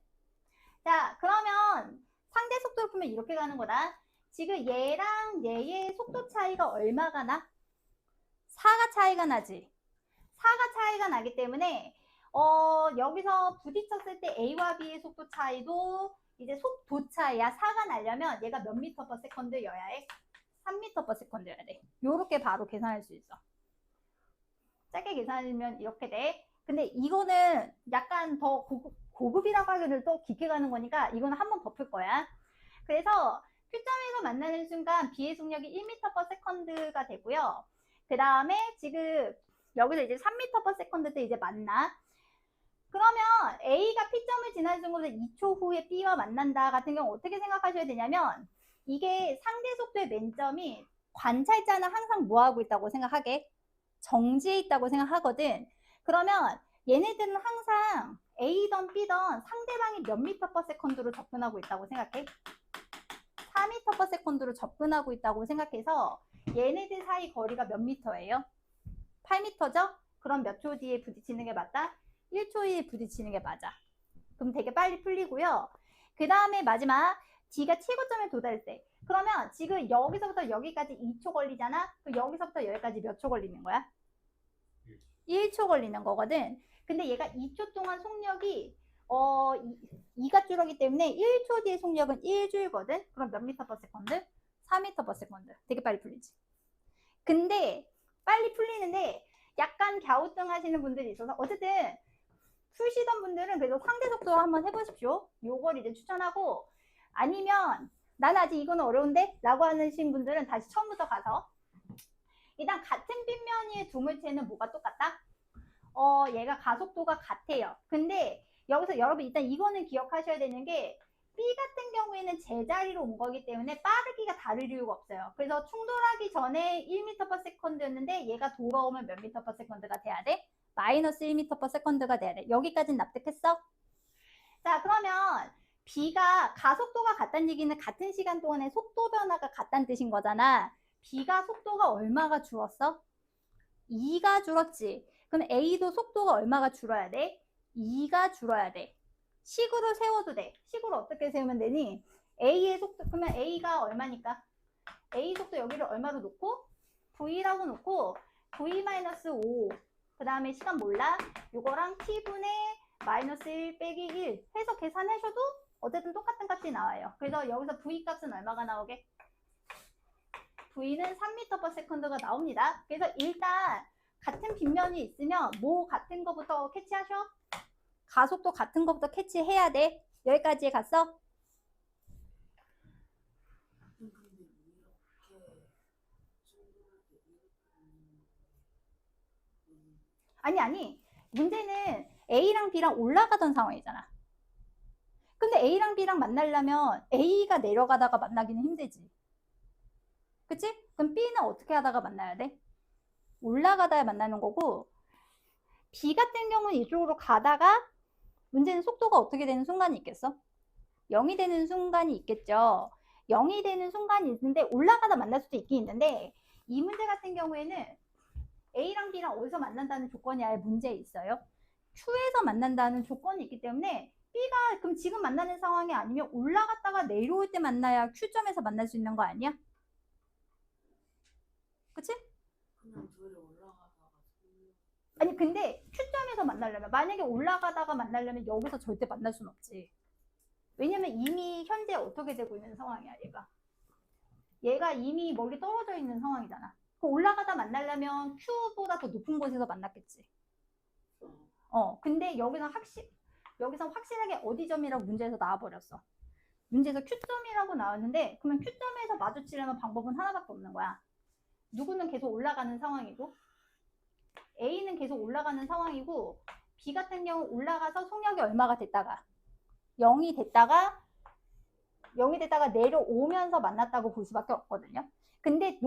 Speaker 1: 자, 그러면 상대 속도를 보면 이렇게 가는 거다. 지금 얘랑 얘의 속도 차이가 얼마가 나? 4가 차이가 나지. 4가 차이가 나기 때문에 여기서 부딪혔을 때 A와 B의 속도 차이도 이제 속도 차이야. 4가 나려면 얘가 몇 m/s여야 해? 3m/s여야 돼. 요렇게 바로 계산할 수 있어. 짧게 계산하면 이렇게 돼. 근데 이거는 약간 더 고급이라고 하기는 또 깊게 가는 거니까 이거는 한 번 더 풀 거야. 그래서 Q점에서 만나는 순간 B의 속력이 1m/s가 되고요. 그 다음에 지금 여기서 이제 3m/s 때 이제 만나. 그러면 A가 P점을 지나는 순간에 2초 후에 B와 만난다 같은 경우 어떻게 생각하셔야 되냐면 이게 상대 속도의 맨점이 관찰자는 항상 뭐 하고 있다고 생각하게? 정지해 있다고 생각하거든. 그러면 얘네들은 항상 A든 B든 상대방이 몇 m/s로 접근하고 있다고 생각해? 4m/s로 접근하고 있다고 생각해서 얘네들 사이 거리가 몇 미터예요? 8m죠? 그럼 몇 초 뒤에 부딪히는 게 맞다? 1초 뒤에 부딪히는 게 맞아. 그럼 되게 빨리 풀리고요. 그 다음에 마지막 D가 최고점에 도달할 때. 그러면 지금 여기서부터 여기까지 2초 걸리잖아? 그럼 여기서부터 여기까지 몇 초 걸리는 거야? 1초 걸리는 거거든. 근데 얘가 2초 동안 속력이 2가 줄었기 때문에 1초 뒤에 속력은 1줄거든. 그럼 몇 m/s? 4m/s. 되게 빨리 풀리지. 근데 빨리 풀리는데 약간 갸우뚱 하시는 분들이 있어서 어쨌든 푸시던 분들은 그래도 상대 속도로 한번 해보십시오. 요걸 이제 추천하고 아니면 난 아직 이거는 어려운데? 라고 하시는 분들은 다시 처음부터 가서 일단 같은 빗면위의 두 물체는 뭐가 똑같다? 얘가 가속도가 같아요. 근데 여기서 여러분 일단 이거는 기억하셔야 되는 게 B 같은 경우에는 제자리로 온 거기 때문에 빠르기가 다를 이유가 없어요. 그래서 충돌하기 전에 1m/s였는데 얘가 돌아오면 몇 m/s가 돼야 돼? 마이너스 1m/s가 돼야 돼. 여기까지는 납득했어? 자, 그러면 B가 가속도가 같다는 얘기는 같은 시간 동안에 속도 변화가 같다는 뜻인 거잖아. B가 속도가 얼마가 줄었어? 2가 줄었지. 그럼 A도 속도가 얼마가 줄어야 돼? 2가 줄어야 돼. 식으로 세워도 돼. 식으로 어떻게 세우면 되니? A의 속도, 그러면 A가 얼마니까? A 속도 여기를 얼마로 놓고? V라고 놓고 V-5 그 다음에 시간 몰라? 요거랑 T분의 마이너스 1 빼기 1 해서 계산하셔도 어쨌든 똑같은 값이 나와요. 그래서 여기서 V 값은 얼마가 나오게? V는 3m/s가 나옵니다. 그래서 일단 같은 빗면이 있으면 뭐 같은 거부터 캐치하셔? 가속도 같은 거부터 캐치해야 돼. 여기까지 갔어?
Speaker 2: 근데 이렇게 충분하게
Speaker 1: 아니. 문제는 A랑 B랑 올라가던 상황이잖아. 근데 A랑 B랑 만나려면 A가 내려가다가 만나기는 힘들지. 그치? 그럼 B는 어떻게 하다가 만나야 돼? 올라가다가 만나는 거고, B 같은 경우는 이쪽으로 가다가 문제는 속도가 어떻게 되는 순간이 있겠어? 0이 되는 순간이 있겠죠. 0이 되는 순간이 있는데 올라가다 만날 수도 있긴 있는데 이 문제 같은 경우에는 A랑 B랑 어디서 만난다는 조건이 아예 문제에 있어요. Q에서 만난다는 조건이 있기 때문에 B가 그럼 지금 만나는 상황이 아니면 올라갔다가 내려올 때 만나야 Q점에서 만날 수 있는 거 아니야? 그치?
Speaker 2: 그냥 둘이 올라가다가
Speaker 1: 아니 근데 Q점에서 만나려면 만약에 올라가다가 만나려면 여기서 절대 만날 수는 없지. 왜냐면 이미 현재 어떻게 되고 있는 상황이야 얘가 이미 멀리 떨어져 있는 상황이잖아. 그 올라가다 만나려면 Q보다 더 높은 곳에서 만났겠지. 근데 여기서 확실하게 어디 점이라고 문제에서 나와버렸어. 문제에서 Q점이라고 나왔는데 그러면 Q점에서 마주치려면 방법은 하나밖에 없는 거야. 누구는 계속 올라가는 상황이고 A는 계속 올라가는 상황이고 B 같은 경우 올라가서 속력이 얼마가 됐다가 0이 됐다가 내려오면서 만났다고 볼 수밖에 없거든요. 근데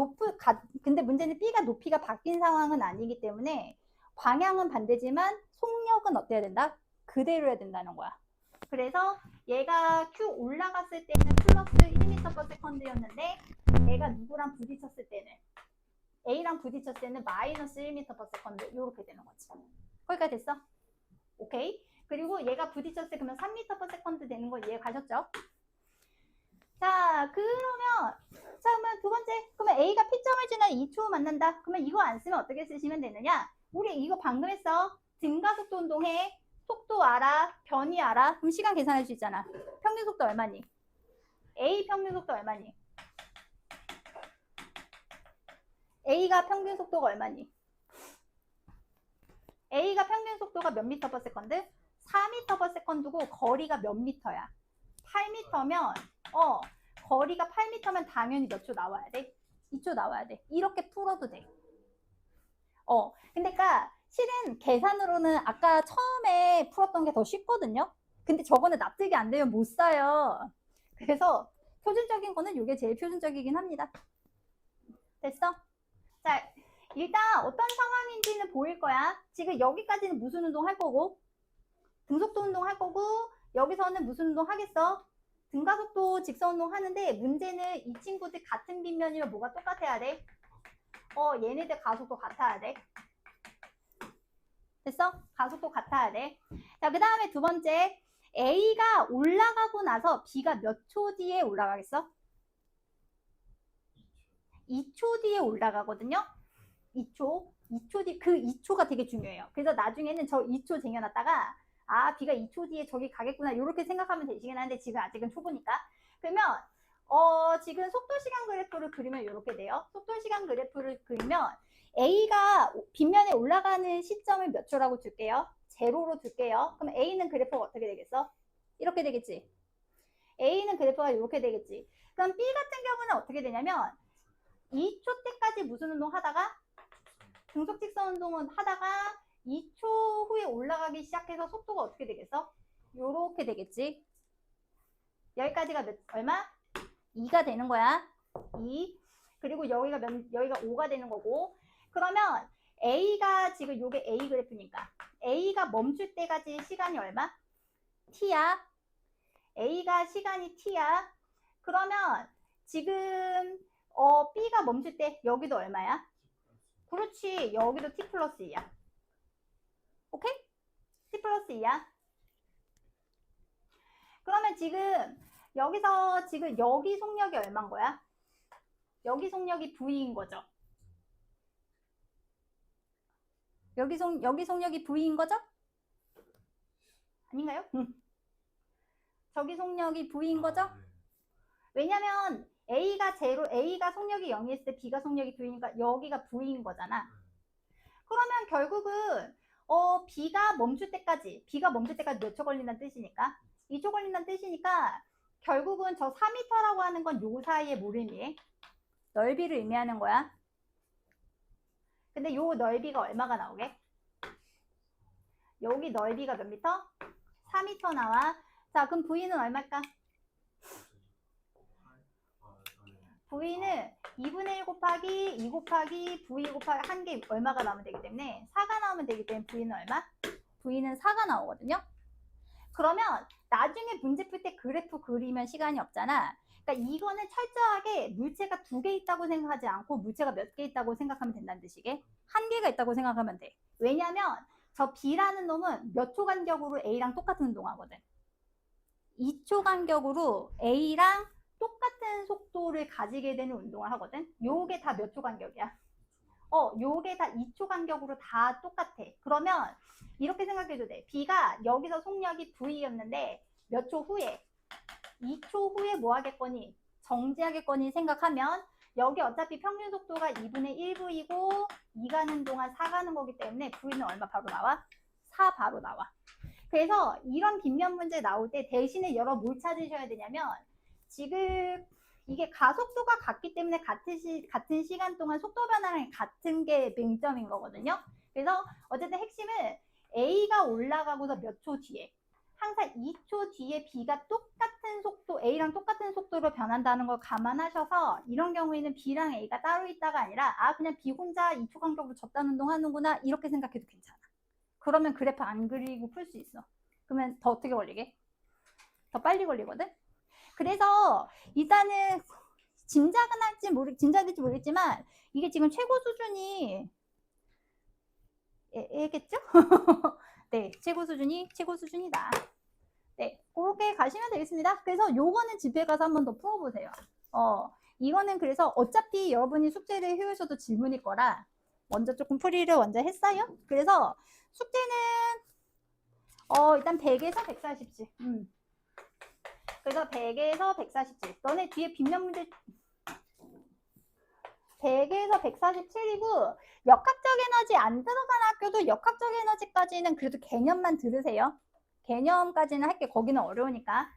Speaker 1: 문제는 B가 높이가 바뀐 상황은 아니기 때문에 방향은 반대지만 속력은 어때야 된다? 그대로야 된다는 거야. 그래서 얘가 Q 올라갔을 때는 플러스 1m/s였는데 얘가 누구랑 부딪혔을 때는 A랑 부딪혔을 때는 마이너스 1m/s 이렇게 되는 거지. 거기까지 됐어? 오케이. 그리고 얘가 부딪혔을 때 그러면 3m/s 되는 거 이해 가셨죠? 자, 그러면 두 번째. 그러면 A가 P점을 지나 2초 만난다. 그러면 이거 안 쓰면 어떻게 쓰시면 되느냐? 우리 이거 방금 했어. 등가속도 운동해. 속도 알아. 변이 알아. 그럼 시간 계산할 수 있잖아. 평균 속도 얼마니? A 평균 속도 얼마니? A가 평균 속도가 얼마니? A가 평균 속도가 몇 미터/s? 4m/s고 거리가 몇 미터야? 8m면 거리가 8m면 당연히 몇 초 나와야 돼? 2초 나와야 돼. 이렇게 풀어도 돼. 근데 실은 계산으로는 아까 처음에 풀었던 게 더 쉽거든요. 근데 저거는 납득이 안 되면 못 써요. 그래서 표준적인 거는 이게 제일 표준적이긴 합니다. 됐어? 자, 일단 어떤 상황인지는 보일 거야. 지금 여기까지는 무슨 운동 할 거고 등속도 운동 할 거고 여기서는 무슨 운동 하겠어? 등가속도 직선 운동 하는데 문제는 이 친구들 같은 빗면이면 뭐가 똑같아야 돼? 얘네들 가속도 같아야 돼. 됐어? 가속도 같아야 돼. 자, 그 다음에 두 번째. A가 올라가고 나서 B가 몇 초 뒤에 올라가겠어? 2초 뒤에 올라가거든요. 2초 뒤, 그 2초가 되게 중요해요. 그래서 나중에는 저 2초 쟁여놨다가 B가 2초 뒤에 저기 가겠구나 이렇게 생각하면 되시긴 한데 지금 아직은 초보니까. 그러면 지금 속도시간 그래프를 그리면 이렇게 돼요. 속도시간 그래프를 그리면 A가 빗면에 올라가는 시점을 몇 초라고 줄게요? 제로로 줄게요. 그럼 A는 그래프가 어떻게 되겠어? 이렇게 되겠지. A는 그래프가 이렇게 되겠지. 그럼 B 같은 경우는 어떻게 되냐면 2초 때까지 무슨 운동 하다가 등속 직선 운동은 하다가 2초 후에 올라가기 시작해서 속도가 어떻게 되겠어? 요렇게 되겠지. 여기까지가 얼마? 2가 되는 거야. 2. 그리고 여기가 5가 되는 거고. 그러면 A가 지금 요게 A 그래프니까 A가 멈출 때까지 시간이 얼마? T야. A가 시간이 T야. 그러면 지금 B가 멈출 때 여기도 얼마야? 그렇지. 여기도 T 플러스 2야. 오케이? T 플러스 2야. 그러면 지금 여기서 지금 여기 속력이 얼마인 거야? 여기 속력이 V인 거죠. 여기 속력이 V인 거죠? 아닌가요? 저기 속력이 V인 거죠?
Speaker 3: 아, 네.
Speaker 1: 왜냐면 A가 속력이 0이었을 때 B가 속력이 V니까 여기가 V인 거잖아. 그러면 결국은 B가 멈출 때까지 몇 초 걸린다는 뜻이니까 2초 걸린다는 뜻이니까 결국은 저 4m라고 하는 건 요 사이에 뭘 의미해? 넓이를 의미하는 거야. 근데 요 넓이가 얼마가 나오게? 여기 넓이가 몇 미터? 4m 나와. 자, 그럼 V는 얼마일까? V는 2분의 1 곱하기 2 곱하기 V 곱하기 한 개 얼마가 나오면 되기 때문에 4가 나오면 되기 때문에 V는 얼마? V는 4가 나오거든요. 그러면 나중에 문제 풀 때 그래프 그리면 시간이 없잖아. 그러니까 이거는 철저하게 물체가 2개 있다고 생각하지 않고 물체가 몇 개 있다고 생각하면 된다는 뜻이게. 한 개가 있다고 생각하면 돼. 왜냐면 저 B라는 놈은 몇 초 간격으로 A랑 똑같은 운동하거든. 2초 간격으로 A랑 똑같은 속도를 가지게 되는 운동을 하거든. 요게 다 몇 초 간격이야? 요게 다 2초 간격으로 다 똑같아. 그러면 이렇게 생각해도 돼. B가 여기서 속력이 V였는데 몇 초 후에 2초 후에 뭐 하겠거니? 정지하겠거니 생각하면 여기 어차피 평균 속도가 2분의 1V이고 2 가는 동안 4 가는 거기 때문에 V는 얼마 바로 나와? 4 바로 나와. 그래서 이런 빈면 문제 나올 때 대신에 뭘 찾으셔야 되냐면 지금 이게 가속도가 같기 때문에 같은 시간 동안 속도 변화랑 같은 게 맹점인 거거든요. 그래서 어쨌든 핵심은 A가 올라가고서 몇 초 뒤에 항상 2초 뒤에 B가 똑같은 속도, A랑 똑같은 속도로 변한다는 걸 감안하셔서 이런 경우에는 B랑 A가 따로 있다가 아니라 그냥 B 혼자 2초 간격으로 저단 운동하는구나 이렇게 생각해도 괜찮아. 그러면 그래프 안 그리고 풀 수 있어. 그러면 더 어떻게 걸리게? 더 빨리 걸리거든? 그래서 일단은 짐작일지 모르겠지만 이게 지금 최고 수준이 겠죠? 네, 최고 수준이다. 네, 그렇게 가시면 되겠습니다. 그래서 요거는 집에 가서 한번 더 풀어보세요. 이거는 그래서 어차피 여러분이 숙제를 해오셔도 질문일 거라 먼저 조금 풀이를 먼저 했어요. 그래서 숙제는 일단 100에서 140씩. 그래서 100에서 140씩. 너네 뒤에 빈면 문제 100에서 147이고 역학적 에너지 안 들어간 학교도 역학적 에너지까지는 그래도 개념만 들으세요. 개념까지는 할게. 거기는 어려우니까.